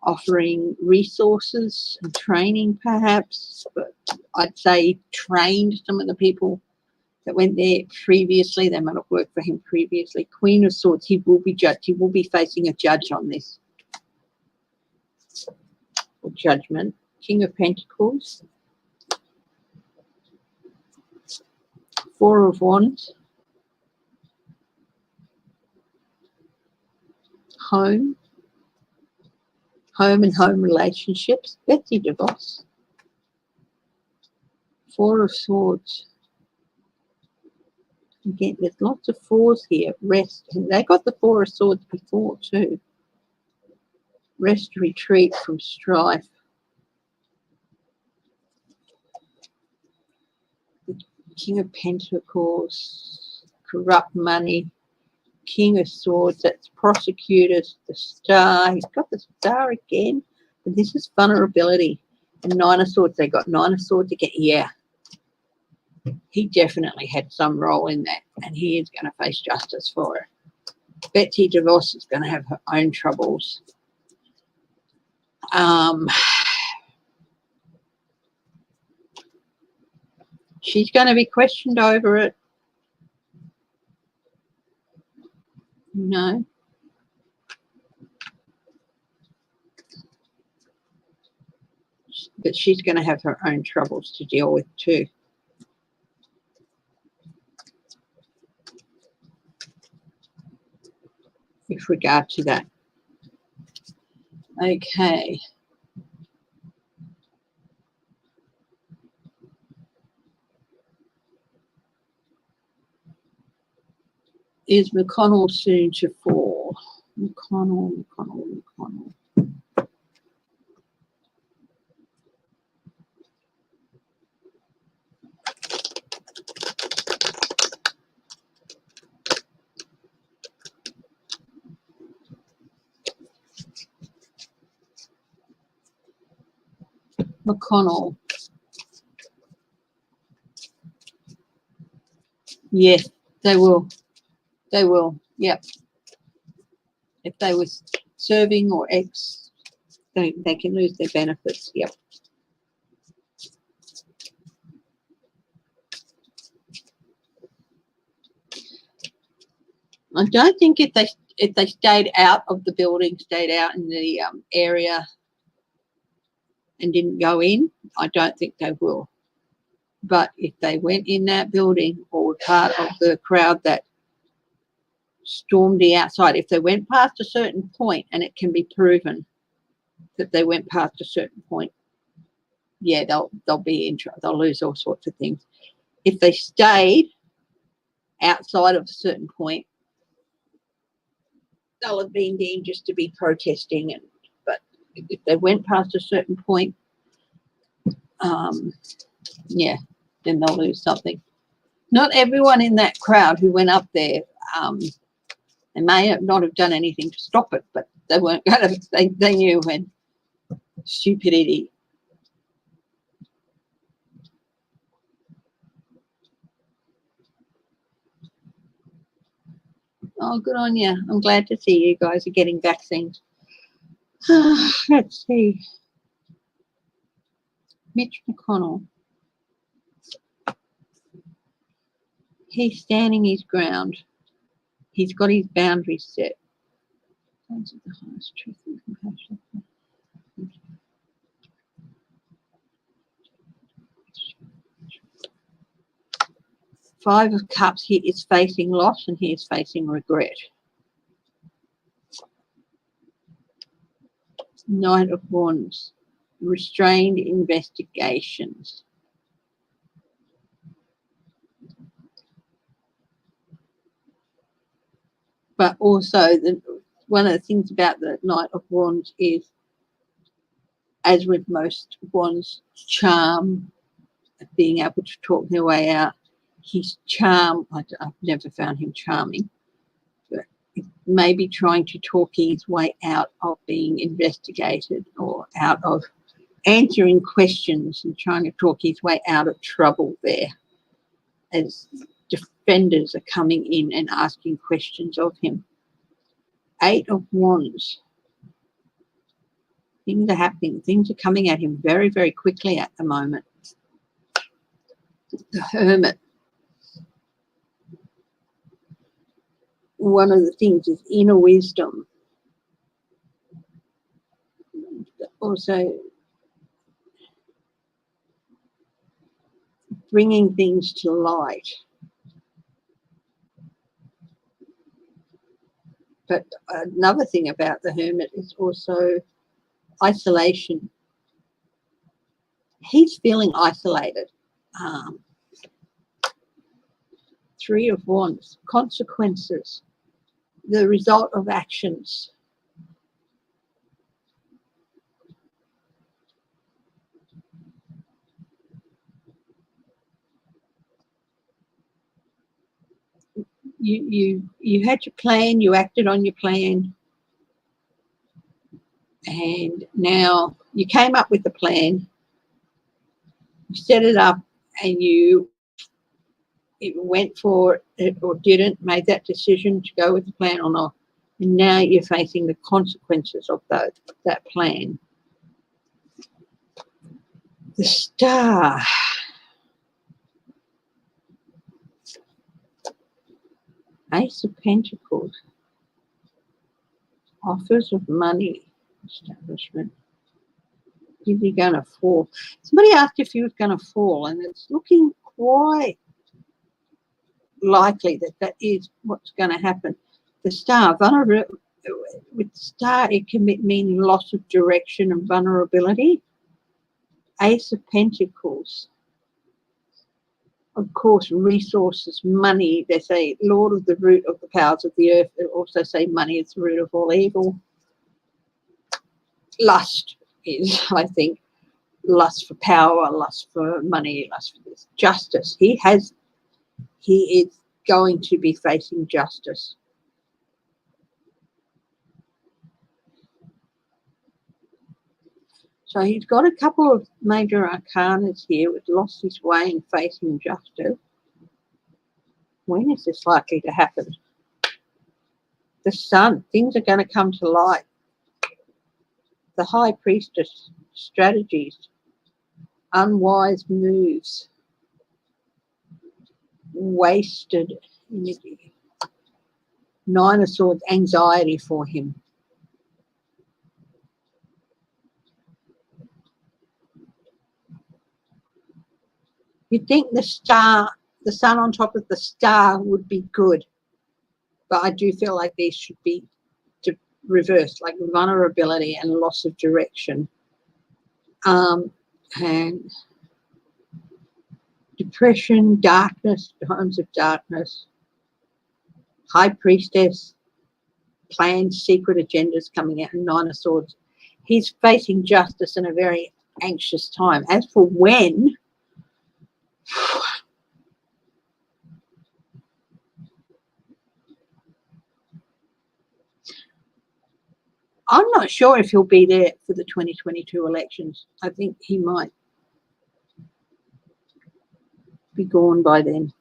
Offering resources and training, perhaps. But I'd say trained some of the people that went there previously. They might have worked for him previously. Queen of Swords, he will be judged. He will be facing a judge on this. Or judgment. King of Pentacles. Four of Wands. Home. Home and home relationships. Betsy DeVos. Four of Swords. Again, there's lots of fours here. Rest. And they got the Four of Swords before too. Rest, retreat from strife. The King of Pentacles. Corrupt money. King of Swords. That's prosecutors. The Star. He's got the Star again. But this is vulnerability. And Nine of Swords. They got Nine of Swords again. Yeah. He definitely had some role in that, and he is going to face justice for it. Betsy DeVos is going to have her own troubles. She's going to be questioned over it. No. But she's going to have her own troubles to deal with too. With regard to that. Okay. Is McConnell soon to fall? McConnell. McConnell. Yes, they will. They will. Yep. If they were serving or ex, they can lose their benefits. Yep. I don't think if they stayed out of the building, stayed out in the area and didn't go in, I don't think they will. But if they went in that building or were part of the crowd that stormed the outside, if they went past a certain point and it can be proven that they went past a certain point, yeah, they'll be in trouble. They'll lose all sorts of things. If they stayed outside of a certain point, they'll have been deemed just to be protesting. But if they went past a certain point, yeah, then they'll lose something. Not everyone in that crowd who went up there, they may not have done anything to stop it, but they weren't going to. They knew when stupidity. Oh, good on you. I'm glad to see you guys are getting vaccines. Let's see. Mitch McConnell. He's standing his ground. He's got his boundaries set. The highest truth and compassion. Five of Cups, he is facing loss and he is facing regret. Knight of Wands, restrained investigations. But also, one of the things about the Knight of Wands is, as with most wands, charm, being able to talk their way out. His charm, I've never found him charming, but maybe trying to talk his way out of being investigated or out of answering questions and trying to talk his way out of trouble there, as defenders are coming in and asking questions of him. 8 of Wands. Things are happening. Things are coming at him very, very quickly at the moment. The Hermit. One of the things is inner wisdom. Also, bringing things to light. But another thing about the Hermit is also isolation. He's feeling isolated. 3 of Wands. Consequences. The result of actions. You had your plan, you acted on your plan, and now you came up with the plan, you set it up, and you went for it or didn't, made that decision to go with the plan or not, and now you're facing the consequences of that plan. The Star. Ace of Pentacles. Offers of money. Establishment. Is he going to fall? Somebody asked if he was going to fall, and it's looking quite likely that is what's going to happen. The Star. With the Star, it can mean loss of direction and vulnerability. Ace of Pentacles. Of course, resources, money. They say Lord of the root of the powers of the earth. They also say money is the root of all evil. Lust is, I think, lust for power, lust for money, lust for this. Justice. He is going to be facing justice. So he's got a couple of major arcanas here with lost his way and facing justice. When is this likely to happen? The Sun. Things are going to come to light. The High Priestess. Strategies. Unwise moves. Wasted energy. 9 of Swords. Anxiety for him. You'd think the Star, the Sun on top of the Star would be good. But I do feel like these should be reversed, like vulnerability and loss of direction. And depression, darkness, times of darkness. High Priestess, plans, secret agendas coming out, and 9 of Swords. He's facing justice in a very anxious time. As for when, I'm not sure if he'll be there for the 2022 elections. I think he might be gone by then.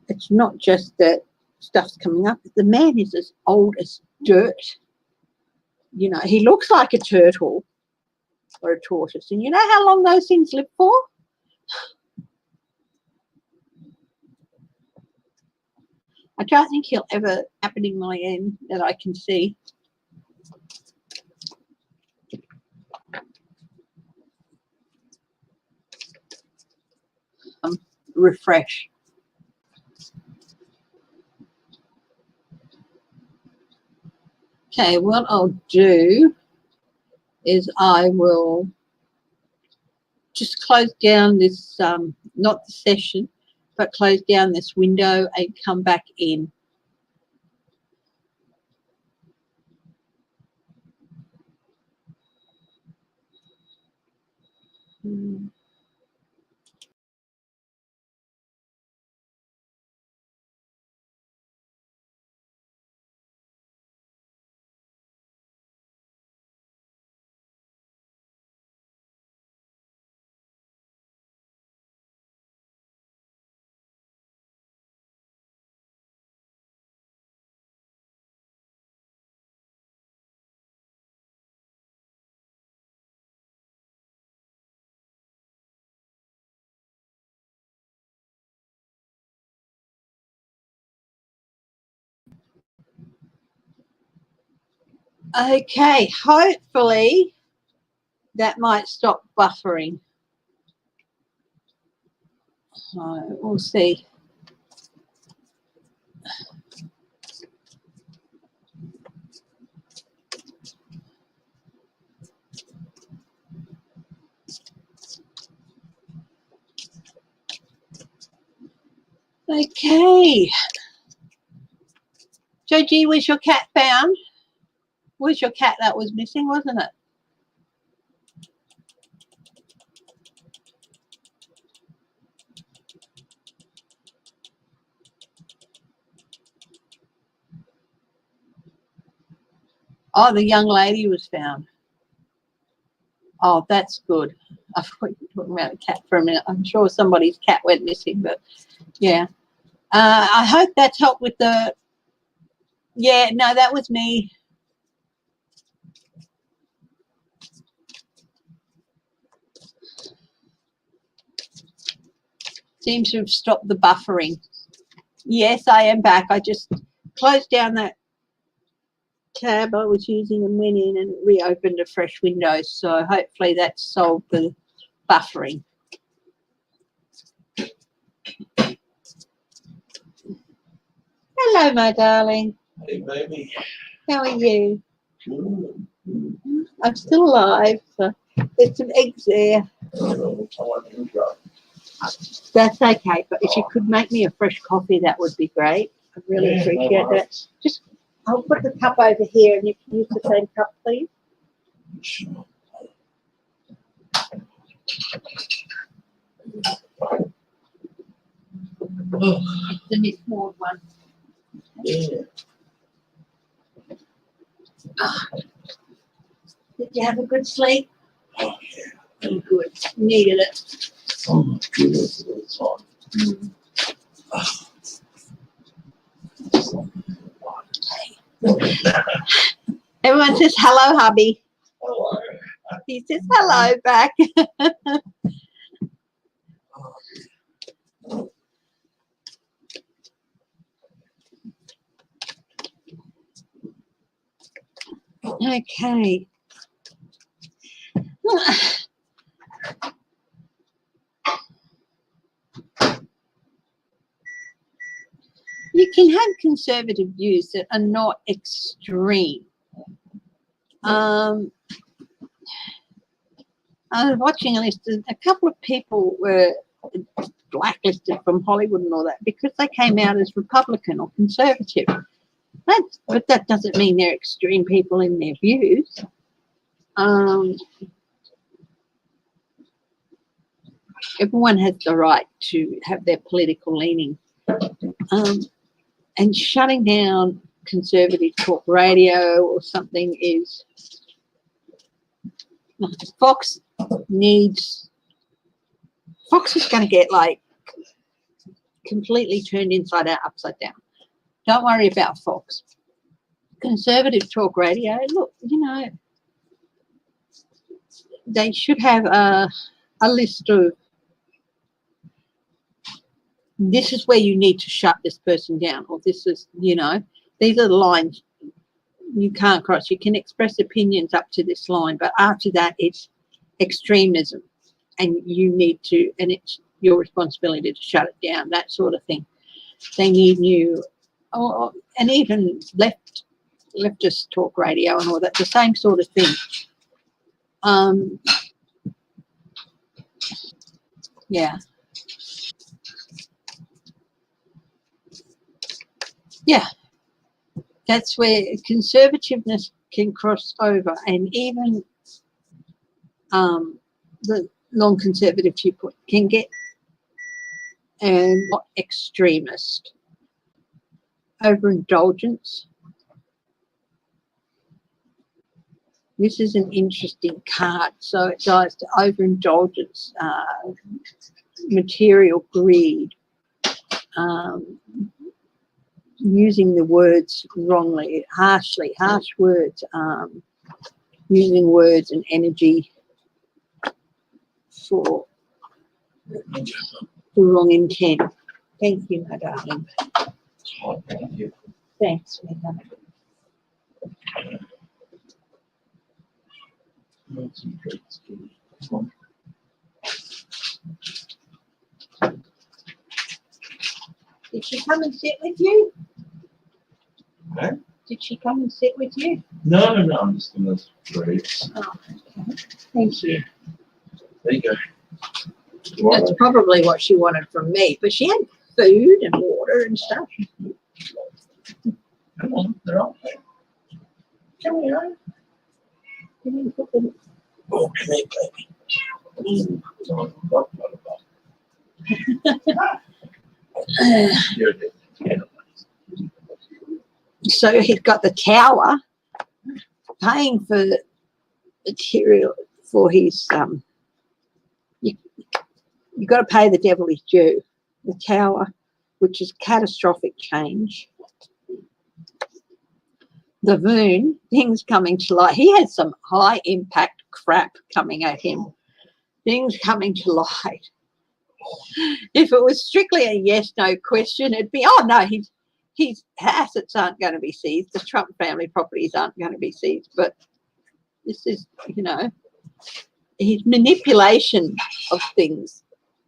It's not just that stuff's coming up. The man is as old as dirt. You know, he looks like a turtle or a tortoise. And you know how long those things live for? I don't think he'll ever happen in my end that I can see. Refresh. Okay, what I'll do is I will just close down this, not the session, but close down this window and come back in. Mm. Okay, hopefully that might stop buffering. We'll see. Okay. Joji, was your cat found? Was your cat that was missing, wasn't it? Oh, the young lady was found. Oh, that's good. I thought you were talking about a cat for a minute. I'm sure somebody's cat went missing, but yeah. I hope that's helped with the... Yeah, no, that was me. Seems to have stopped the buffering. Yes, I am back. I just closed down that tab I was using and went in and reopened a fresh window. So hopefully that solved the buffering. Hello, my darling. Hey, baby. How are you? Good. I'm still alive. So there's some eggs there. That's okay, but if you could make me a fresh coffee, that would be great. I'd really appreciate that. Just, I'll put the cup over here and you can use the same cup, please. Sure. It's the Miss Maud one. Yeah. Did you have a good sleep? Oh, yeah. Good. Needed it. Oh, my goodness. It's on. Everyone says hello, hubby. Hello. He says hello back. Okay. You can have conservative views that are not extreme. I was watching a list. A couple of people were blacklisted from Hollywood and all that because they came out as Republican or conservative. But that doesn't mean they're extreme people in their views. Everyone has the right to have their political leaning. And shutting down conservative talk radio or something is... Fox is going to get like completely turned inside out, upside down. Don't worry about Fox. Conservative talk radio, look, you know, they should have a list of, this is where you need to shut this person down, or this is, you know, these are the lines you can't cross. You can express opinions up to this line, but after that it's extremism, and you need to, and it's your responsibility to shut it down, that sort of thing. They need new, and even leftist talk radio and all that, the same sort of thing. Yeah. Yeah. That's where conservativeness can cross over, and even the non-conservative viewpoint can get, and not extremist. Overindulgence. This is an interesting card. So it goes to overindulgence, material greed, using the words wrongly, harsh words, using words and energy for the wrong intent. Thank you, my darling. Oh, thank you. Thanks, my darling. That's some great skills. Come on. Did she come and sit with you? Huh? Did she come and sit with you? No, I'm just gonna read. Oh, okay. Thank you. There you go. That's probably what she wanted from me, but she had food and water and stuff. Come on, they're all there. Come here. Come here, put them. Oh, come here, baby. Oh, what about? You're the animal. So he's got the tower, paying for material for his you've got to pay the devil his due. The tower, which is catastrophic change. The moon, things coming to light. He had some high impact crap coming at him. Things coming to light. If it was strictly a yes/no question, it'd be, oh no, his assets aren't going to be seized. The Trump family properties aren't going to be seized. But this is, you know, his manipulation of things,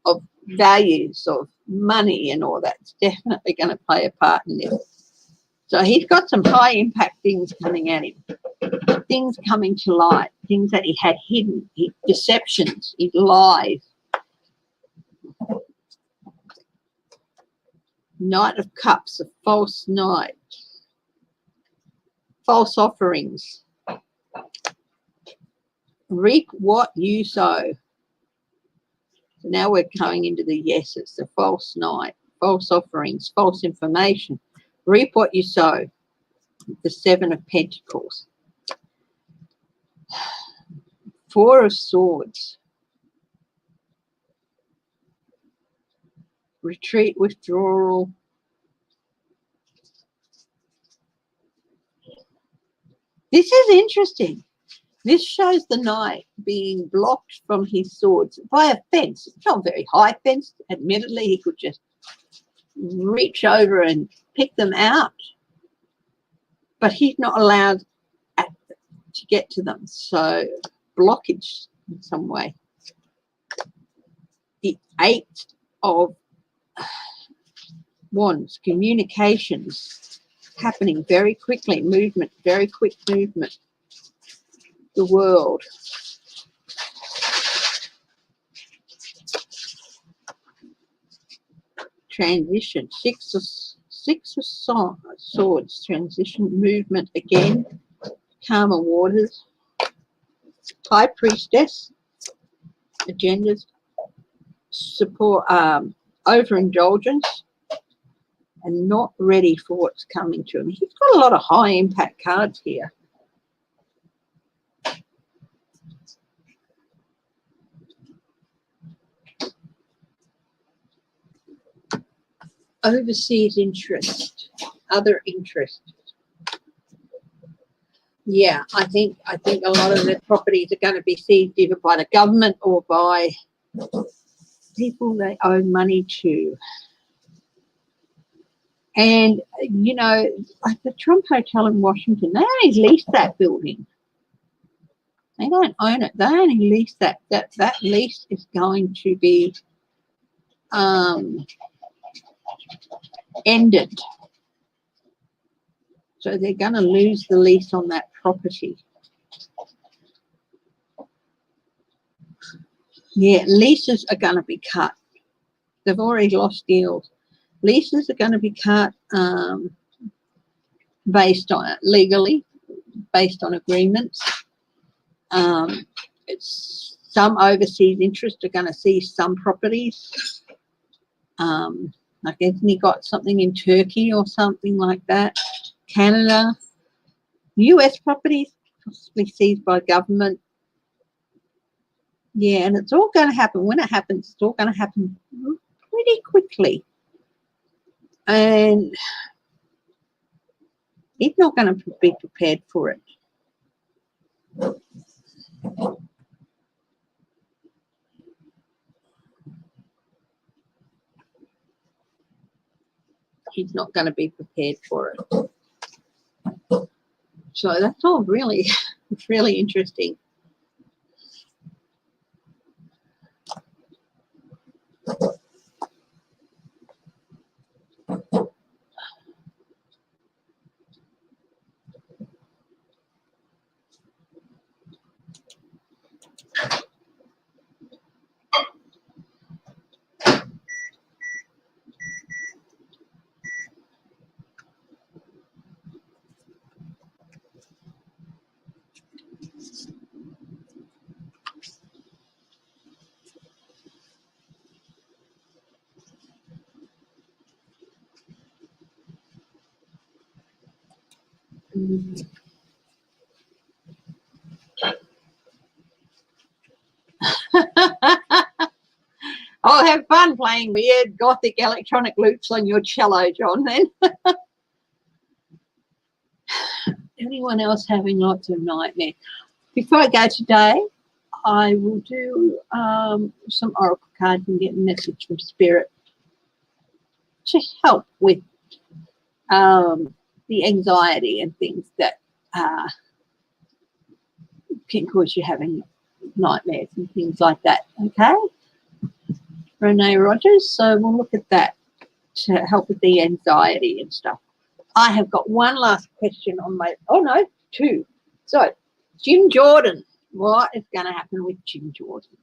of values, of money and all that's definitely going to play a part in this. So he's got some high impact things coming at him, things coming to light, things that he had hidden, his deceptions, his lies. Knight of Cups, a false knight, false offerings. Reap what you sow. So now we're going into the yeses, the false knight, false offerings, false information. Reap what you sow. The Seven of Pentacles. Four of Swords. Retreat, withdrawal. This is interesting. This shows the knight being blocked from his swords by a fence. It's not a very high fence. Admittedly, he could just reach over and pick them out. But he's not allowed to get to them. So blockage in some way. The Eight of Wands, communications happening very quickly, movement, very quick movement. The World. Transition. Six of Swords. Transition. Movement again. Calmer waters. High Priestess. Agendas. Support. Overindulgence. And not ready for what's coming to him. He's got a lot of high impact cards here. Overseas interest, other interest. Yeah, I think a lot of the properties are going to be seized either by the government or by people they owe money to. And, you know, like the Trump Hotel in Washington, they only lease that building. They don't own it. They only lease that. That lease is going to be ended. So they're going to lose the lease on that property. Yeah, leases are going to be cut. They've already lost deals. Leases are going to be cut based on it, legally, based on agreements. It's some overseas interests are going to see some properties. Like Anthony got something in Turkey or something like that. Canada, US properties possibly seized by government. Yeah, and it's all going to happen. When it happens, it's all going to happen pretty quickly. And he's not going to be prepared for it. He's not going to be prepared for it. So that's all really, it's really interesting. I'll have fun playing weird gothic electronic loops on your cello, John, then. Anyone else having lots of nightmares? Before I go today, I will do some oracle cards and get a message from Spirit to help with the anxiety and things that can cause you having nightmares and things like that. Okay, Renee Rogers. So we'll look at that to help with the anxiety and stuff. I have got one last question on my, oh no, two. So Jim Jordan, what is going to happen with Jim Jordan?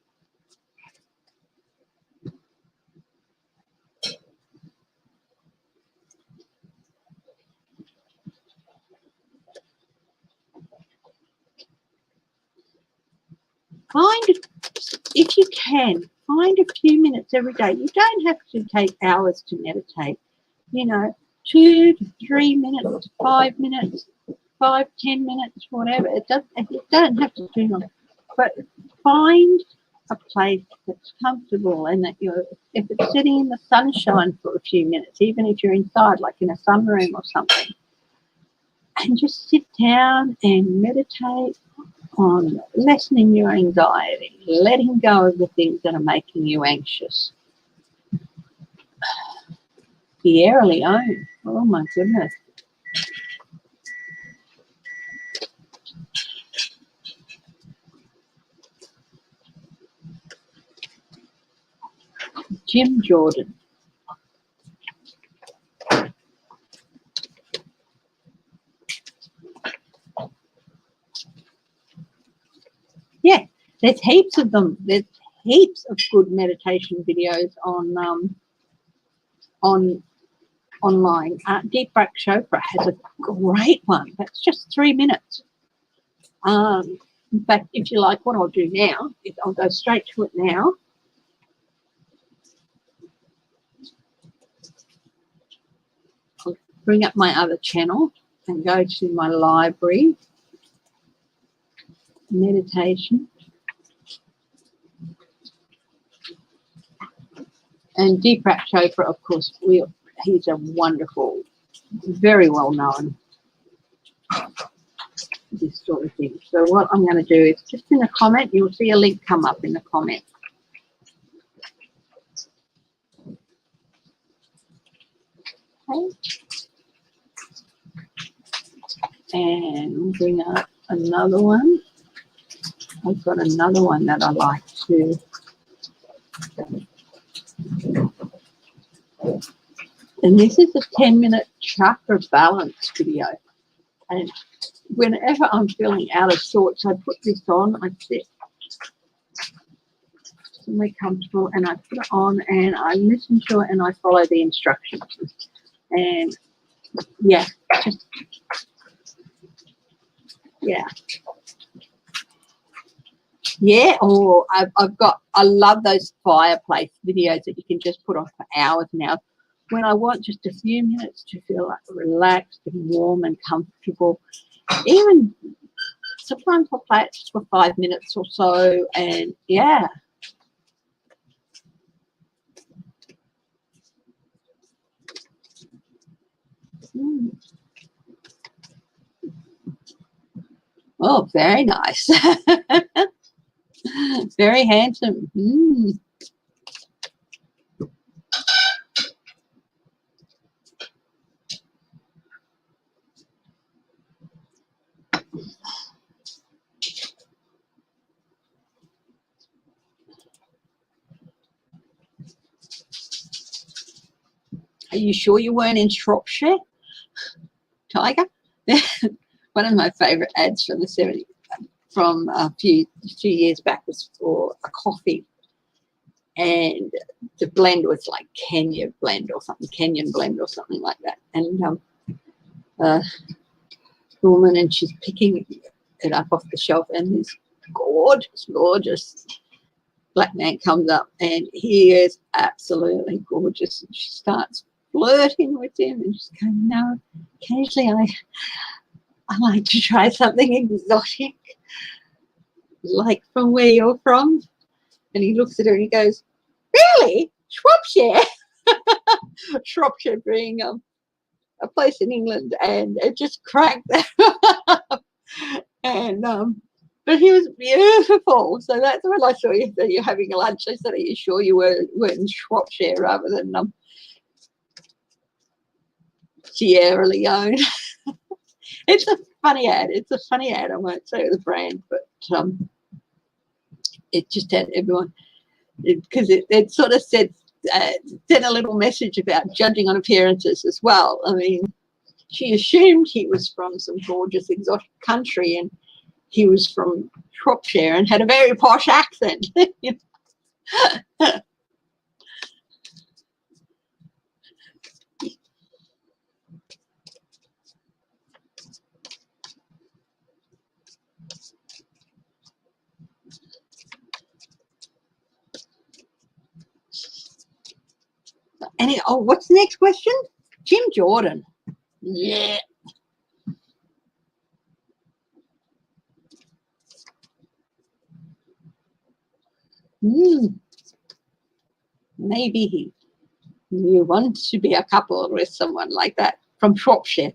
If you can, find a few minutes every day. You don't have to take hours to meditate. You know, 2 to 3 minutes, 5 minutes, 5, 10 minutes, whatever. It don't have to do long. But find a place that's comfortable and that if it's sitting in the sunshine for a few minutes, even if you're inside, like in a sunroom or something, and just sit down and meditate on lessening your anxiety, letting go of the things that are making you anxious. Sierra Leone, oh my goodness. Jim Jordan. Yeah, there's heaps of them. There's heaps of good meditation videos online. Deep Breath Chopra has a great one. That's just 3 minutes. In fact, if you like, what I'll do now is I'll go straight to it now. I'll bring up my other channel and go to my library. Meditation. And Deepak Chopra, of course, he's a wonderful, very well known, this sort of thing. So what I'm going to do is just in the comment, you'll see a link come up in the comment. Okay. And bring up another one. I've got another one that I like to. And this is a 10-minute chakra balance video. And whenever I'm feeling out of sorts, I put this on. I sit somewhere comfortable and I put it on and I listen to it and I follow the instructions. And yeah, just yeah. Yeah, or I love those fireplace videos that you can just put on for hours and hours. When I want just a few minutes to feel like relaxed and warm and comfortable, even sometimes I'll play it just for 5 minutes or so, and yeah. Oh, very nice. Very handsome. Are you sure you weren't in Shropshire, Tiger? One of my favourite ads from the 70s, from a few years back, was for a coffee, and the blend was like Kenyan blend or something like that. And the woman, and she's picking it up off the shelf, and this gorgeous black man comes up, and he is absolutely gorgeous. And she starts flirting with him, and she's going, "No, occasionally I like to try something exotic, like from where you're from." And he looks at her and he goes, "Really? Shropshire?" Shropshire being a place in England, and it just cracked them up. And but he was beautiful. So that's when I saw you that you're having a lunch. I said, "Are you sure you were in Shropshire rather than Sierra Leone?" It's a funny ad. It's a funny ad. I won't say the brand, but it just had everyone, because it sort of said a little message about judging on appearances as well. I mean, she assumed he was from some gorgeous exotic country, and he was from Shropshire and had a very posh accent. What's the next question? Jim Jordan. Yeah. Maybe you want to be a couple with someone like that from Shropshire.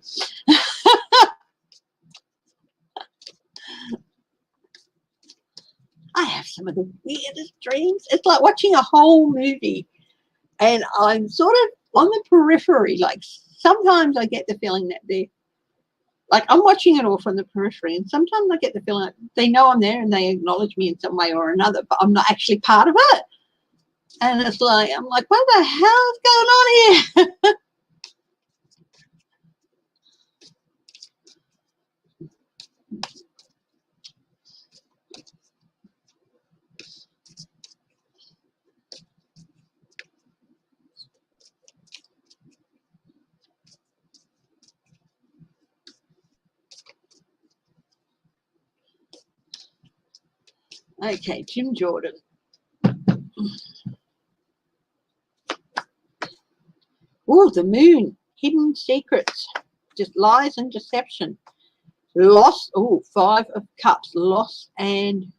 I have some of the weirdest dreams. It's like watching a whole movie, and I'm sort of on the periphery. Like sometimes I get the feeling that they're like, I'm watching it all from the periphery, and sometimes I get the feeling like they know I'm there and they acknowledge me in some way or another, but I'm not actually part of it. And it's like, I'm like, what the hell is going on here? Okay, Jim Jordan. Oh, the moon. Hidden secrets. Just lies and deception. Loss. Oh, 5 of Cups. Loss and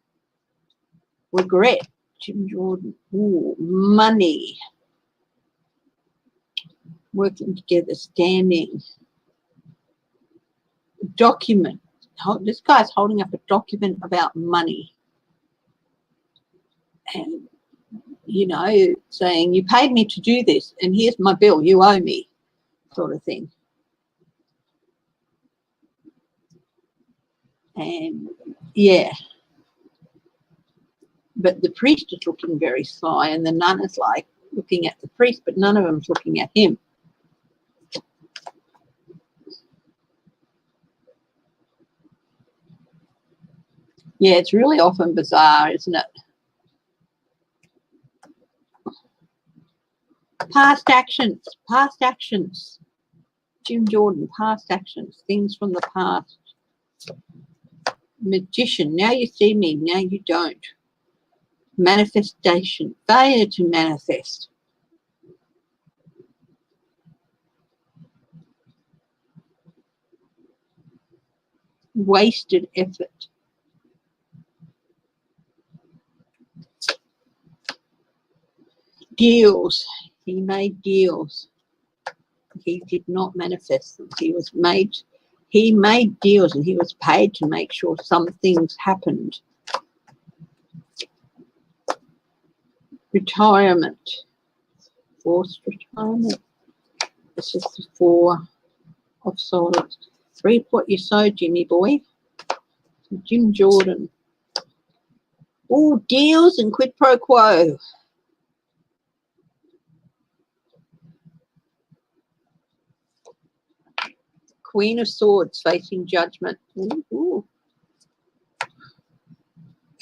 regret. Jim Jordan. Oh, money. Working together. Standing. Document. This guy's holding up a document about money. And, you know, saying, you paid me to do this, and here's my bill, you owe me, sort of thing. And, yeah. But the priest is looking very sly, and the nun is like looking at the priest, but none of them's looking at him. Yeah, it's really often bizarre, isn't it? Past actions. Jim Jordan, past actions, things from the past. Magician, now you see me, now you don't. Manifestation, failure to manifest. Wasted effort. Deals. He made deals. He did not manifest them. He made deals and he was paid to make sure some things happened. Retirement. Forced retirement. This is the Four of Swords. Reap what you sow, Jimmy boy. Jim Jordan. Oh, deals and quid pro quo. Queen of Swords facing judgment. Ooh.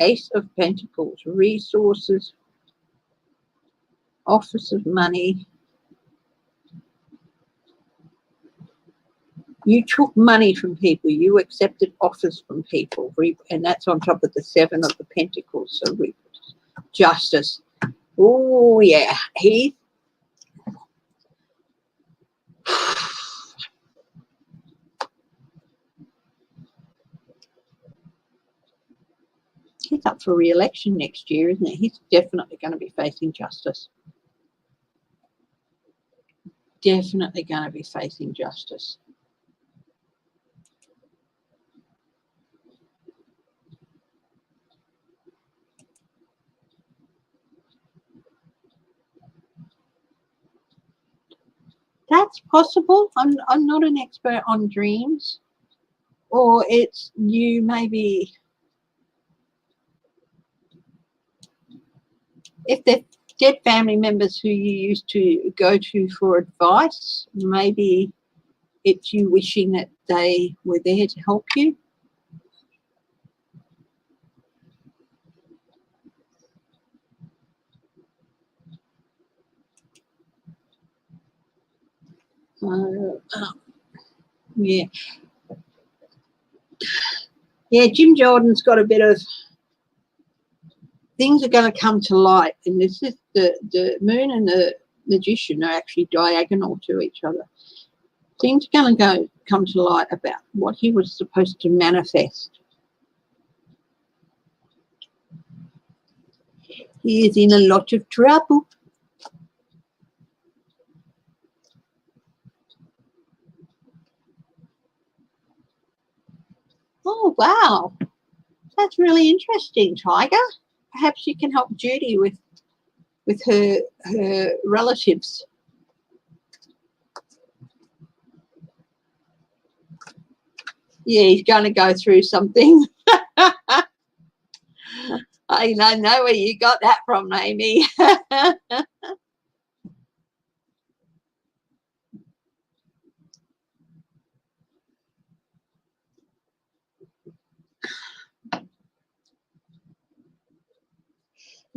Ace of Pentacles. Resources. Office of money. You took money from people. You accepted offers from people. And that's on top of the Seven of the Pentacles. So justice. Oh, yeah. He's up for re-election next year, isn't he? He's definitely going to be facing justice. Definitely going to be facing justice. That's possible. I'm not an expert on dreams. Or it's you maybe, if they're dead family members who you used to go to for advice, maybe it's you wishing that they were there to help you. Yeah. Yeah, Jim Jordan's got a bit of, things are going to come to light. And this is the moon and the magician are actually diagonal to each other. Things are going to come to light about what he was supposed to manifest. He is in a lot of trouble. Oh, wow. That's really interesting, Tiger. Perhaps you can help Judy with her relatives. Yeah, he's going to go through something. I know where you got that from, Amy.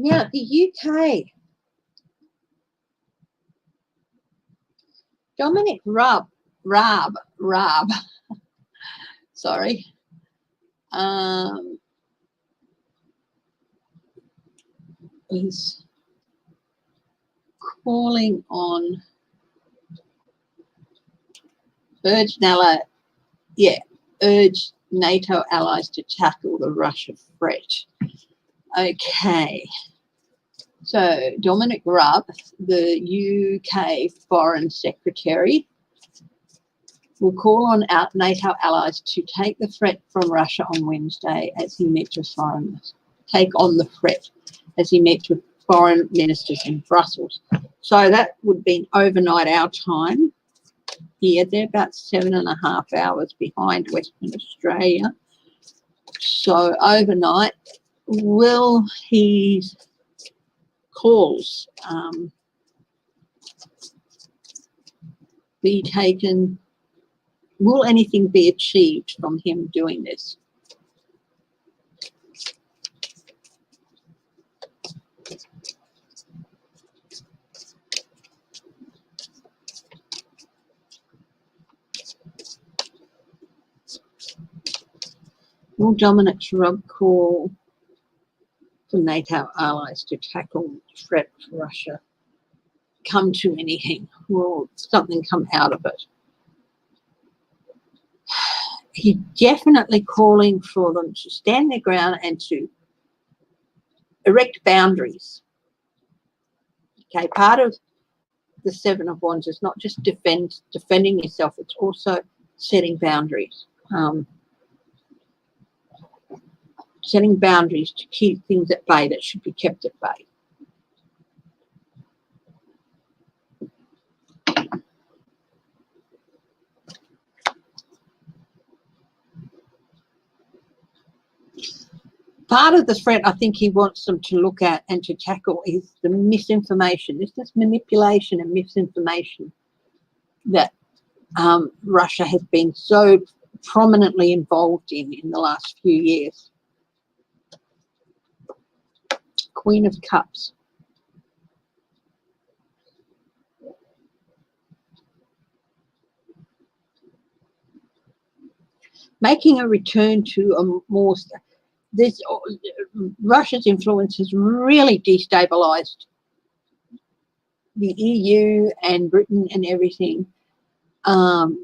Now, the UK. Dominic Raab. Sorry. Is calling on urge NATO allies to tackle the Russia threat. Okay. So Dominic Raab, the UK Foreign Secretary, will call on NATO allies to take the threat from Russia on Wednesday as he met with take on the threat as he met with foreign ministers in Brussels. So that would be overnight our time here. They're about 7.5 hours behind Western Australia. So overnight, will his calls be taken? Will anything be achieved from him doing this? Will Dominic Raab call for NATO allies to tackle the threat for Russia come to anything? Will something come out of it? He's definitely calling for them to stand their ground and to erect boundaries. Okay, part of the Seven of Wands is not just defending yourself, it's also setting boundaries. Setting boundaries to keep things at bay that should be kept at bay. Part of the threat I think he wants them to look at and to tackle is the misinformation. This is manipulation and misinformation that Russia has been so prominently involved in the last few years. Queen of Cups. Making a return to a more... Russia's influence has really destabilized the EU and Britain and everything. And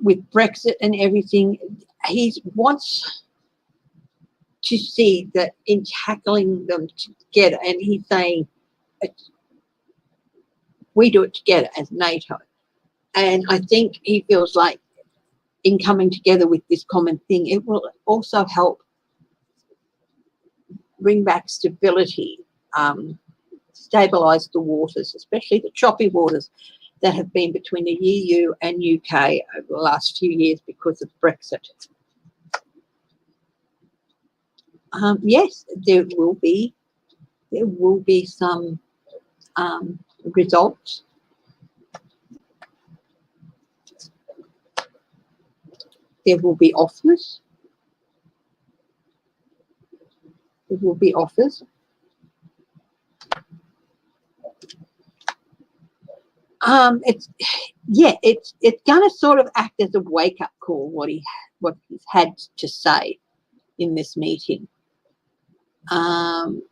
with Brexit and everything, he wants to see that in tackling them together, and he's saying, we do it together as NATO. And I think he feels like in coming together with this common thing, it will also help bring back stability, stabilise the waters, especially the choppy waters that have been between the EU and UK over the last few years because of Brexit. Yes, there will be some results. There will be offers. There will be offers. It's going to sort of act as a wake-up call, what he's had to say in this meeting. And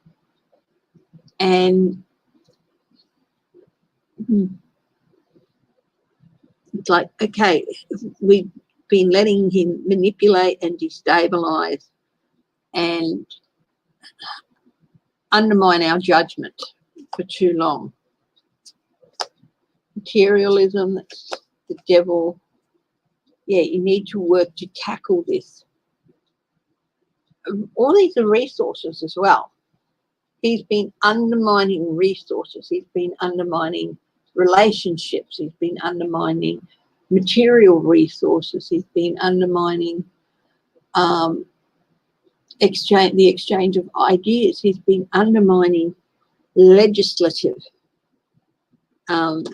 it's like, okay, we've been letting him manipulate and destabilize and undermine our judgment for too long. Materialism, that's the devil. Yeah, you need to work to tackle this. All these are resources as well. He's been undermining resources. He's been undermining relationships. He's been undermining material resources. He's been undermining the exchange of ideas. He's been undermining legislative and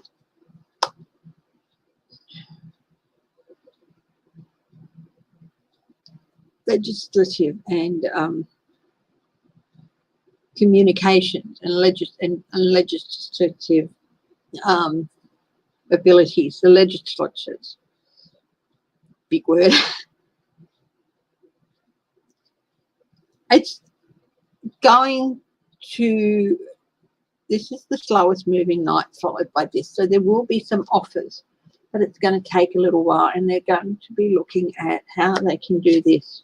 communications and legislative abilities, the legislatures. Big word. It's going to, this is the slowest moving night followed by this. So there will be some offers, but it's going to take a little while, and they're going to be looking at how they can do this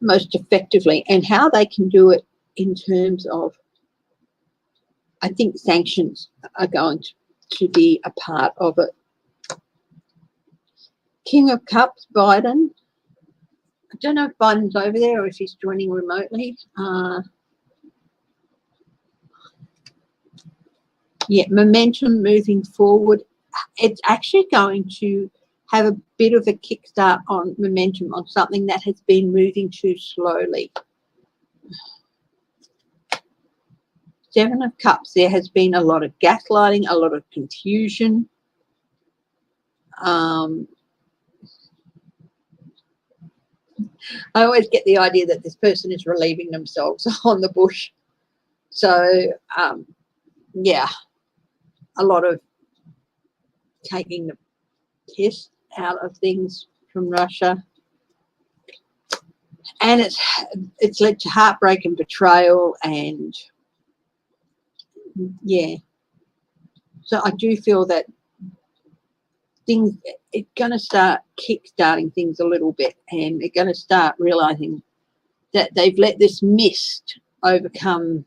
most effectively and how they can do it in terms of, I think sanctions are going to be a part of it. King of Cups, Biden. I don't know if Biden's over there or if he's joining remotely. Yeah, momentum moving forward. It's actually going to have a bit of a kickstart on momentum on something that has been moving too slowly. Seven of Cups, there has been a lot of gaslighting, a lot of confusion. I always get the idea that this person is relieving themselves on the bush. So, yeah, a lot of taking the piss out of things from Russia. And it's led to heartbreak and betrayal, and yeah. So I do feel that things, it's going to start kick-starting things a little bit, and they're going to start realising that they've let this mist overcome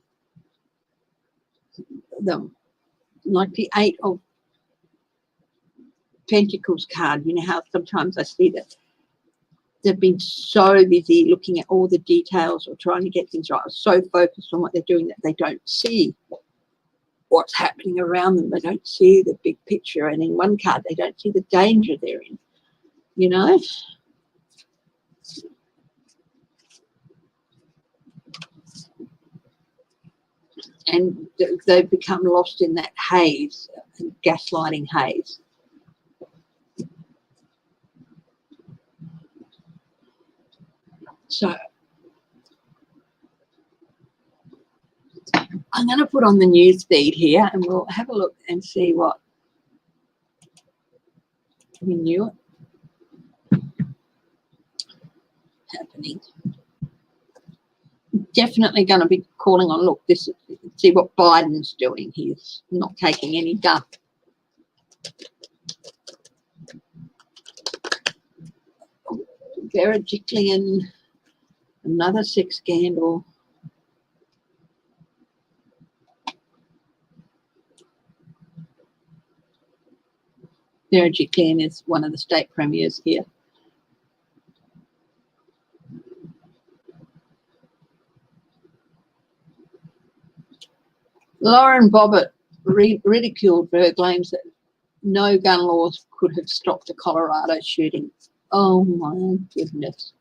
them. Like the Eight of Pentacles card, you know how sometimes I see that they've been so busy looking at all the details or trying to get things right, so focused on what they're doing that they don't see what's happening around them. They don't see the big picture, and in one card they don't see the danger they're in, you know. And they've become lost in that haze, gaslighting haze. So I'm going to put on the news feed here, and we'll have a look and see what we knew happening. Definitely going to be calling on, look, this, see what Biden's doing. He's not taking any duff. Verigiclian, another sex scandal. Verigiclian is one of the state premiers here. Lauren Bobbitt ridiculed for her claims that no gun laws could have stopped the Colorado shooting. Oh my goodness.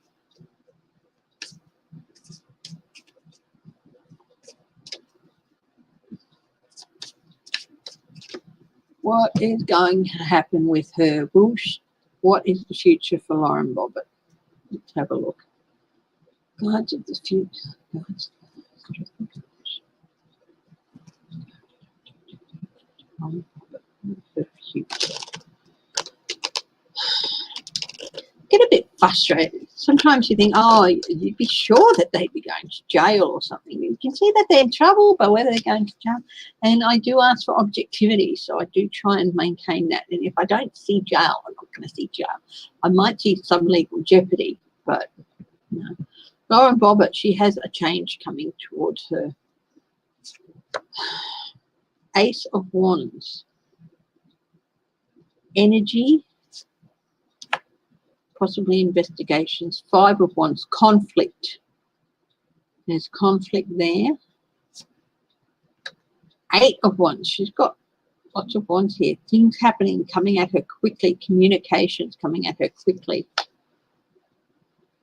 What is going to happen with her? What is the future for Lauren Bobbitt? Let's have a look. Guides of the future. Guides of the future. Get a bit frustrated. Sometimes you think, oh, you'd be sure that they'd be going to jail or something. You can see that they're in trouble, but whether they're going to jail. And I do ask for objectivity, so I do try and maintain that. And if I don't see jail, I'm not going to see jail. I might see some legal jeopardy, but no. Lauren Bobbitt, she has a change coming towards her. Ace of Wands. Energy. Possibly investigations. Five of Wands, conflict. There's conflict there. Eight of Wands. She's got lots of wands here. Things happening, coming at her quickly. Communications coming at her quickly.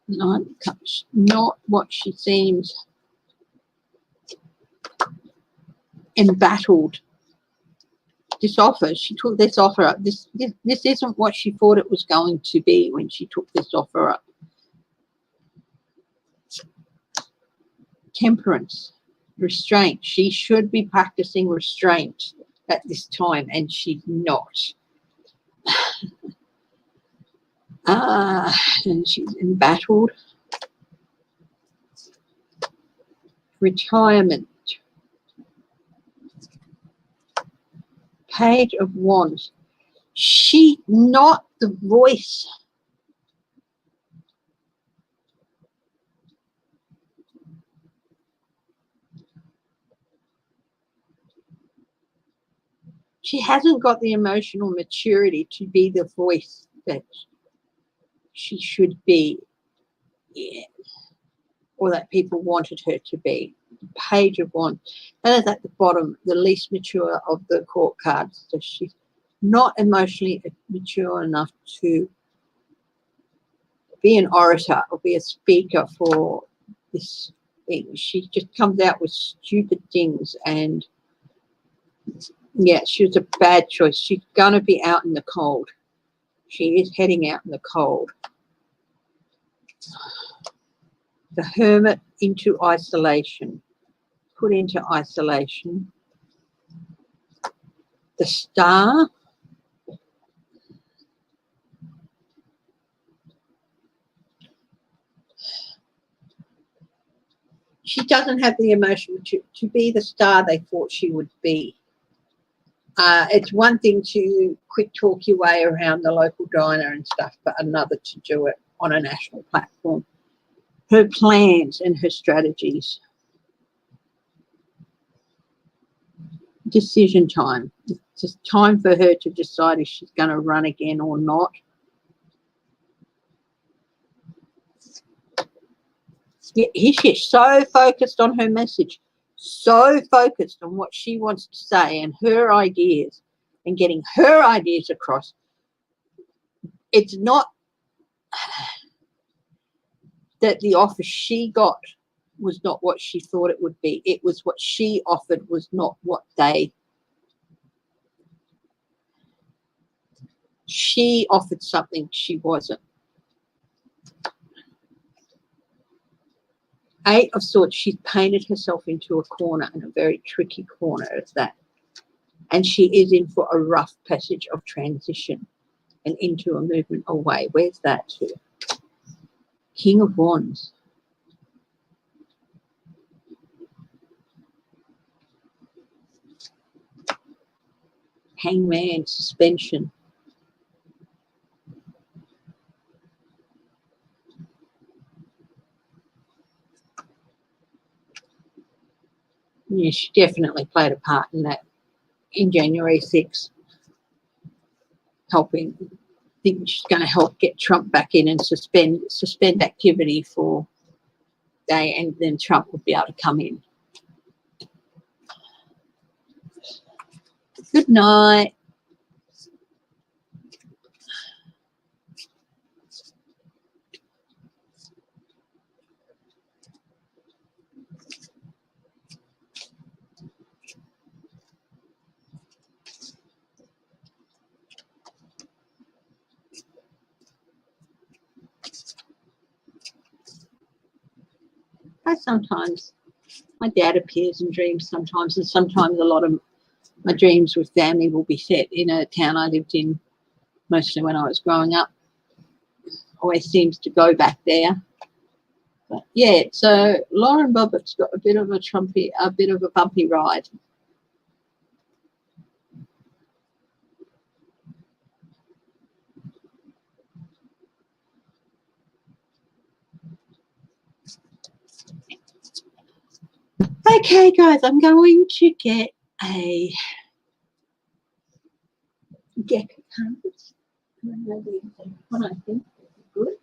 Not what she seems embattled. This offer, she took this offer up. This isn't what she thought it was going to be when she took this offer up. Temperance, restraint. She should be practicing restraint at this time, and she's not. And she's embattled. Retirement. Page of Wands. She not the voice. She hasn't got the emotional maturity to be the voice that she should be, yeah, or that people wanted her to be. Page of Wands. That is at the bottom, the least mature of the court cards. So she's not emotionally mature enough to be an orator or be a speaker for this thing. She just comes out with stupid things, and yeah, she was a bad choice. She's going to be out in the cold. She is heading out in the cold. The Hermit into isolation. Put into isolation. The Star. she doesn't have the emotion to be the star they thought she would be. It's one thing to quick talk your way around the local diner and stuff, but another to do it on a national platform. Her plans and her strategies. Decision time. It's just time for her to decide if she's going to run again or not. She's so focused on her message, so focused on what she wants to say and her ideas and getting her ideas across. It's not that the offer she got was not what she thought it would be. It was what she offered was not what she offered something she wasn't. Eight of Swords, she's painted herself into a corner, and a very tricky corner at that. And she is in for a rough passage of transition and into a movement away. Where's that to? King of Wands. Hangman, suspension. Yeah, she definitely played a part in that in January 6th, helping. I think she's going to help get Trump back in and suspend activity for a day, and then Trump will be able to come in. Good night. Sometimes my dad appears in dreams sometimes, and sometimes a lot of my dreams with family will be set in a town I lived in mostly when I was growing up. Always seems to go back there. But yeah, so Lauren Bobbitt's got a bit of a bumpy ride. Okay, guys, I'm going to get a deck of cards. What I think is good.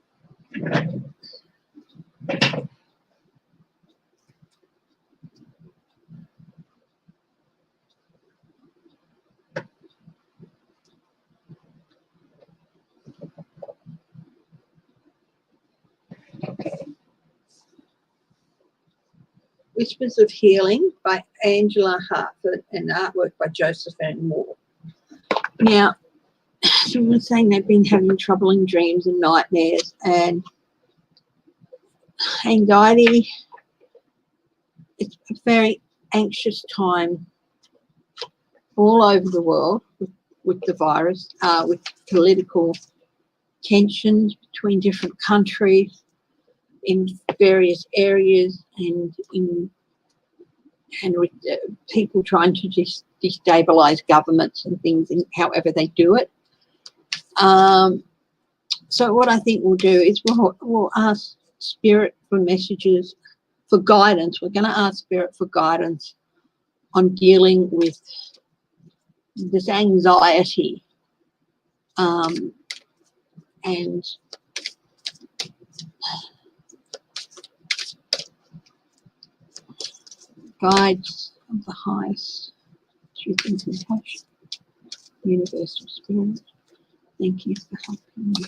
Whispers of Healing by Angela Hartford and artwork by Josephine Moore. Now, someone's saying they've been having trouble in dreams and nightmares and anxiety. It's a very anxious time all over the world with the virus, with political tensions between different countries in various areas, and with people trying to destabilize governments and things, and however they do it. So what I think we'll do is we'll ask Spirit for messages, for guidance. We're going to ask Spirit for guidance on dealing with this anxiety and guides of the highest truth and compassion. Universal Spirit, thank you for helping me.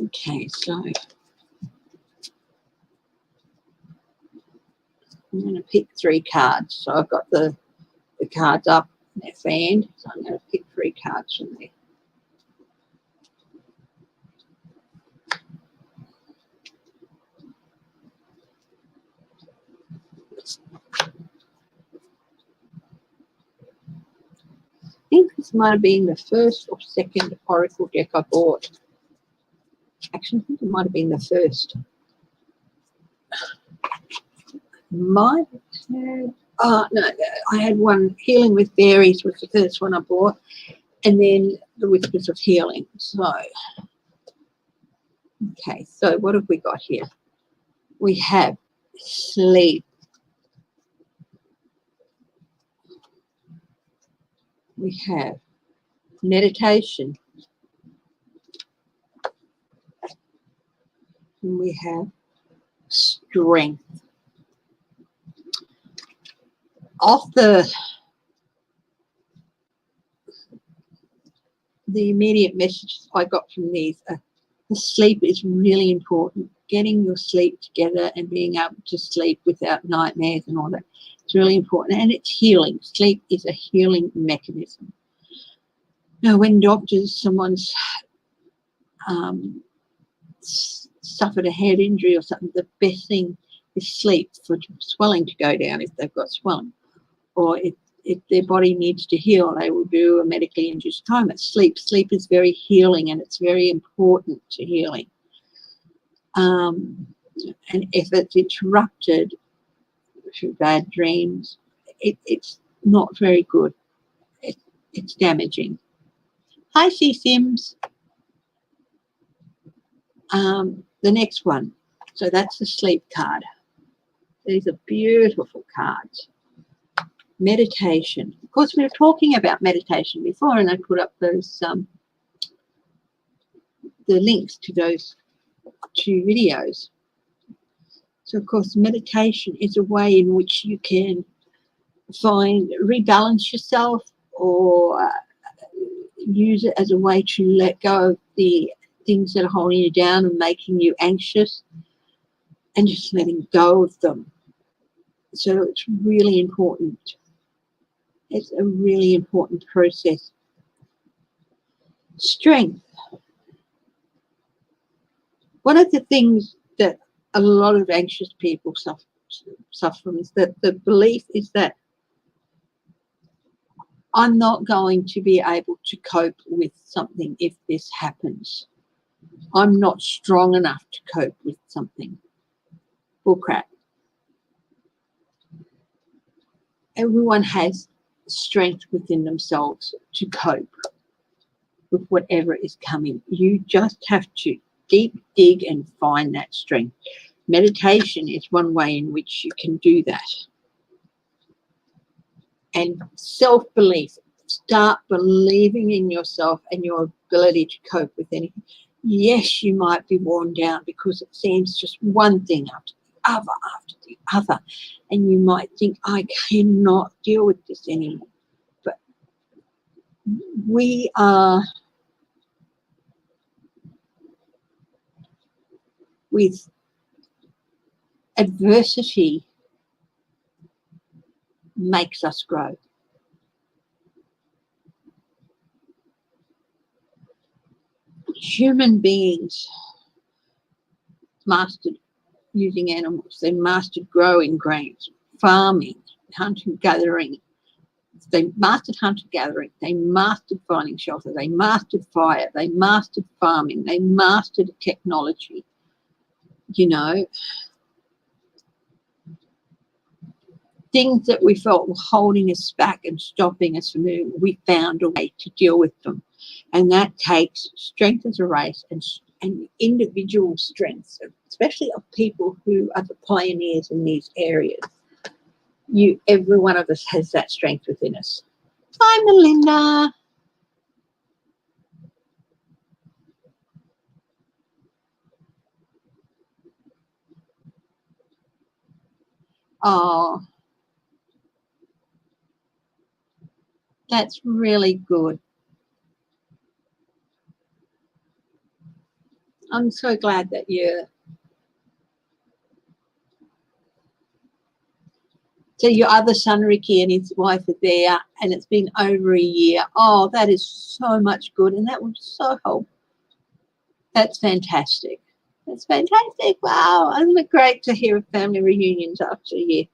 Okay, so I'm going to pick 3 cards. So I've got the cards up and they're fanned, so I'm going to pick 3 cards from there. think this might have been the first or second oracle deck I bought. Actually, I think it might have been the first. Might have, oh, no, I had one, Healing with Fairies was the first one I bought, and then the Whispers of Healing. So, okay, so what have we got here? We have sleep. We have meditation. And we have strength. Off the immediate messages I got from these, the sleep is really important. Getting your sleep together and being able to sleep without nightmares and all that, it's really important. And it's healing. Sleep is a healing mechanism. Now, when someone's suffered a head injury or something, the best thing is sleep for swelling to go down if they've got swelling. Or if their body needs to heal, they will do a medically induced coma. Sleep is very healing, and it's very important to healing. And if it's interrupted through bad dreams, it's not very good. It's damaging. Hi, C. Sims. The next one. So that's the sleep card. These are beautiful cards. Meditation. Of course, we were talking about meditation before, and I put up those the links to those 2 videos. So, of course, meditation is a way in which you can rebalance yourself, or use it as a way to let go of the things that are holding you down and making you anxious, and just letting go of them. So it's really important. It's a really important process. Strength. One of the things that a lot of anxious people suffer from is that the belief is that I'm not going to be able to cope with something if this happens. I'm not strong enough to cope with something. Bullcrap. Everyone has strength within themselves to cope with whatever is coming. You just have to deep dig and find that strength. Meditation is one way in which you can do that. And self-belief. Start believing in yourself and your ability to cope with anything. Yes, you might be worn down because it seems just one thing after the other, and you might think, I cannot deal with this anymore. But we are with adversity makes us grow. Human beings mastered using animals. They mastered growing grains, farming, hunting, gathering. They mastered hunting, gathering. They mastered finding shelter. They mastered fire. They mastered farming. They mastered technology. You know, things that we felt were holding us back and stopping us from moving, we found a way to deal with them. And that takes strength as a race and individual strengths, especially of people who are the pioneers in these areas. Every one of us has that strength within us. Hi, Melinda. Oh, that's really good. I'm so glad that so your other son, Ricky, and his wife are there, and it's been over a year. Oh, that is so much good, and that would so help. That's fantastic. That's fantastic. Wow, isn't it great to hear of family reunions after a year?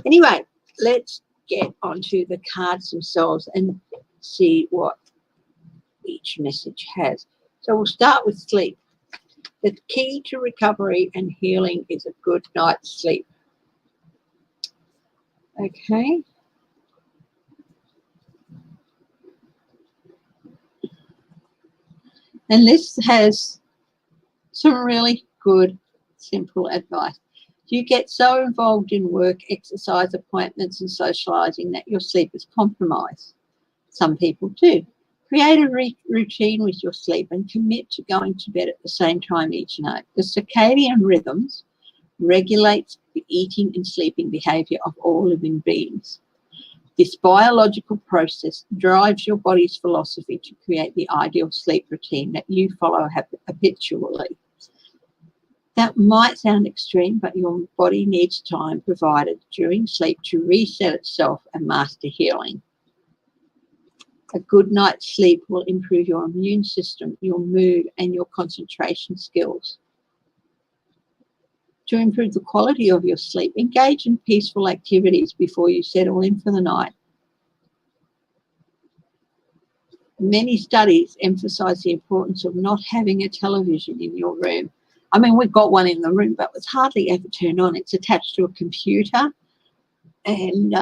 Anyway, let's get onto the cards themselves. And see what each message has. So we'll start with sleep. The key to recovery and healing is a good night's sleep. Okay. And this has some really good, simple advice. You get so involved in work, exercise, appointments and socialising that your sleep is compromised. Some people do. Create a routine with your sleep and commit to going to bed at the same time each night. The circadian rhythms regulates the eating and sleeping behaviour of all living beings. This biological process drives your body's philosophy to create the ideal sleep routine that you follow habitually. That might sound extreme, but your body needs time provided during sleep to reset itself and master healing. A good night's sleep will improve your immune system, your mood, and your concentration skills. To improve the quality of your sleep, engage in peaceful activities before you settle in for the night. Many studies emphasize the importance of not having a television in your room. I mean, we've got one in the room, but it's hardly ever turned on. It's attached to a computer, and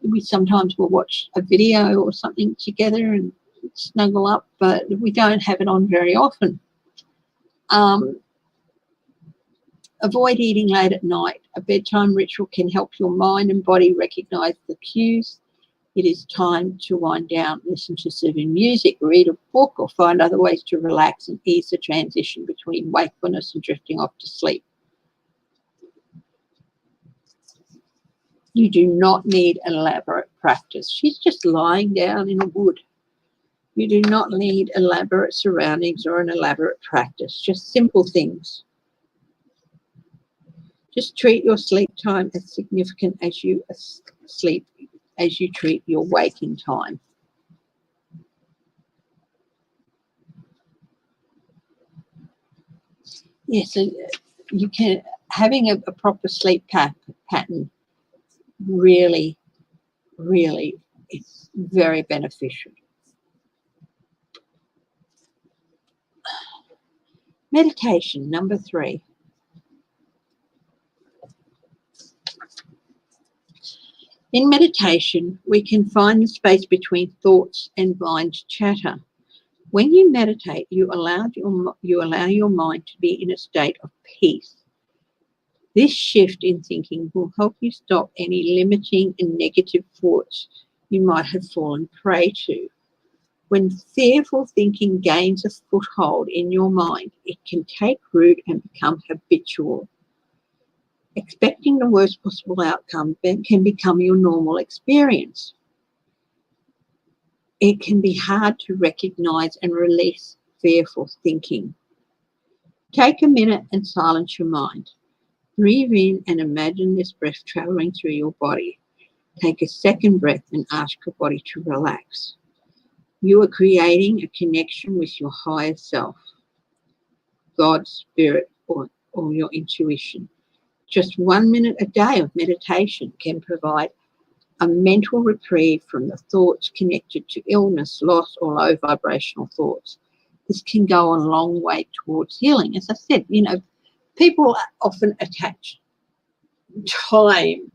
we sometimes will watch a video or something together and snuggle up, but we don't have it on very often. Avoid eating late at night. A bedtime ritual can help your mind and body recognize the cues. It is time to wind down, listen to soothing music, read a book, or find other ways to relax and ease the transition between wakefulness and drifting off to sleep. You do not need an elaborate practice. She's just lying down in a wood. You do not need elaborate surroundings or an elaborate practice, just simple things. Just treat your sleep time as significant as you sleep, as you treat your waking time. Yes, so you can, having a proper sleep pattern really, really is very beneficial. Meditation, number 3. In meditation, we can find the space between thoughts and mind chatter. When you meditate, you allow your mind to be in a state of peace. This shift in thinking will help you stop any limiting and negative thoughts you might have fallen prey to. When fearful thinking gains a foothold in your mind, it can take root and become habitual. Expecting the worst possible outcome can become your normal experience. It can be hard to recognize and release fearful thinking. Take a minute and silence your mind. Breathe in and imagine this breath traveling through your body. Take a second breath and ask your body to relax. You are creating a connection with your higher self, God, spirit, or your intuition. Just 1 minute a day of meditation can provide a mental reprieve from the thoughts connected to illness, loss, or low vibrational thoughts. This can go a long way towards healing. As I said, people often attach time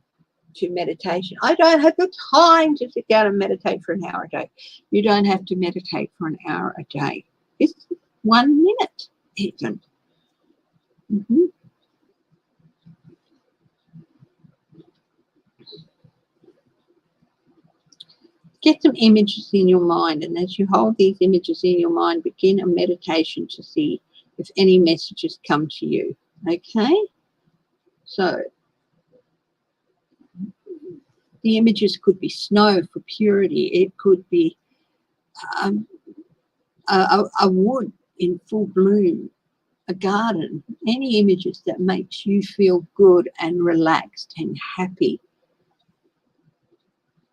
to meditation. I don't have the time to sit down and meditate for an hour a day. You don't have to meditate for an hour a day. It's 1 minute even. Get some images in your mind, and as you hold these images in your mind, begin a meditation to see if any messages come to you. Okay? So the images could be snow for purity. It could be a wood in full bloom, a garden, any images that makes you feel good and relaxed and happy.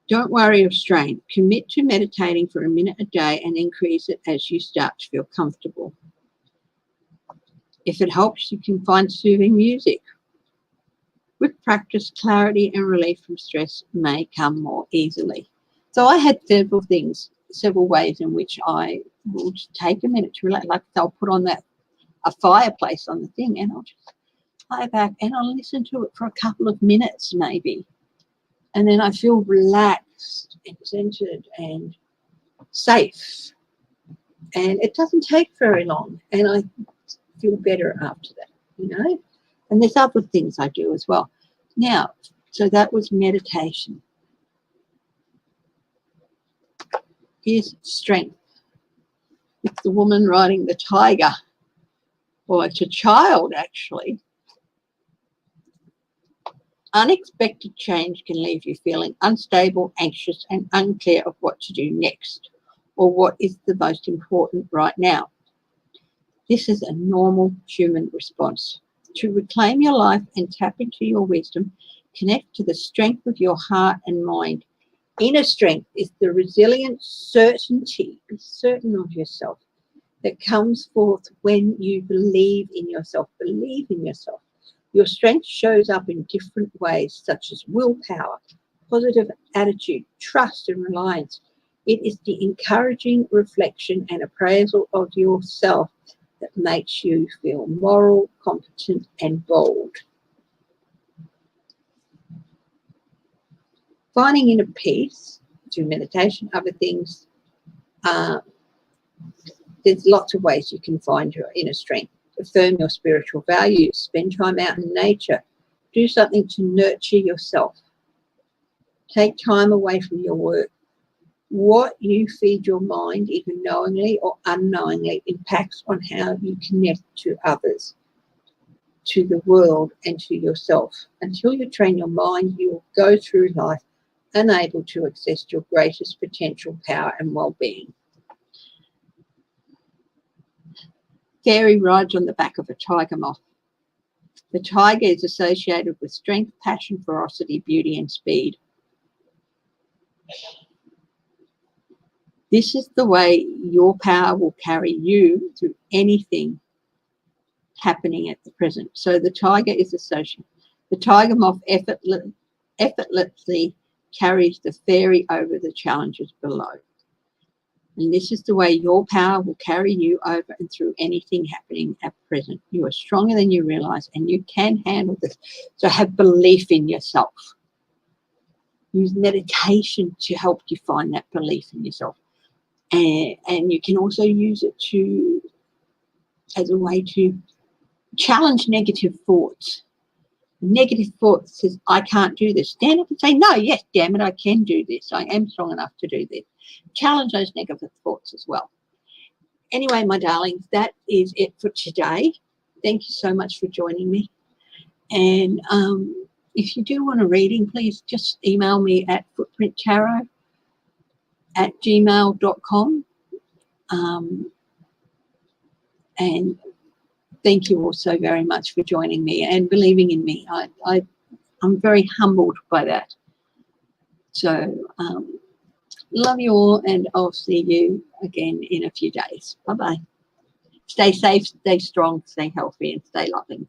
Don't worry or strain. Commit to meditating for 1 minute a day and increase it as you start to feel comfortable. If it helps, you can find soothing music. With practice, clarity and relief from stress may come more easily. So I had several things several ways in which I will take a minute to relax. Like I'll put on a fireplace on the thing, and I'll just lie back and I'll listen to it for a couple of minutes maybe. And then I feel relaxed and centered and safe. And it doesn't take very long. And I feel better after that, you know. And there's other things I do as well. Now, so that was meditation. Here's strength. It's the woman riding the tiger. Or it's a child, actually. Unexpected change can leave you feeling unstable, anxious, and unclear of what to do next, or what is the most important right now. This is a normal human response. To reclaim your life and tap into your wisdom, connect to the strength of your heart and mind. Inner strength is the resilient certainty, be certain of yourself, that comes forth when you believe in yourself. Believe in yourself. Your strength shows up in different ways, such as willpower, positive attitude, trust, and reliance. It is the encouraging reflection and appraisal of yourself that makes you feel moral, competent, and bold. Finding inner peace through meditation, other things, there's lots of ways you can find your inner strength. Affirm your spiritual values, spend time out in nature, do something to nurture yourself. Take time away from your work. What you feed your mind, even knowingly or unknowingly, impacts on how you connect to others, to the world, and to yourself. Until you train your mind, you will go through life unable to access your greatest potential, power, and well-being. Fairy rides on the back of a tiger moth. The tiger is associated with strength, passion, ferocity, beauty, and speed. This is the way your power will carry you through anything happening at the present. So the tiger is associated. The tiger moth effortlessly carries the fairy over the challenges below. And this is the way your power will carry you over and through anything happening at present. You are stronger than you realize, and you can handle this. So have belief in yourself. Use meditation to help you find that belief in yourself. And you can also use it as a way to challenge negative thoughts. Negative thoughts says, I can't do this. Stand up and say, no, yes, damn it, I can do this. I am strong enough to do this. Challenge those negative thoughts as well. Anyway, my darlings, that is it for today. Thank you so much for joining me. And if you do want a reading, please just email me at footprinttarot@gmail.com. And thank you also very much for joining me and believing in me. I'm very humbled by that. So love you all, and I'll see you again in a few days. Bye-bye. Stay safe, stay strong, stay healthy, and stay loving.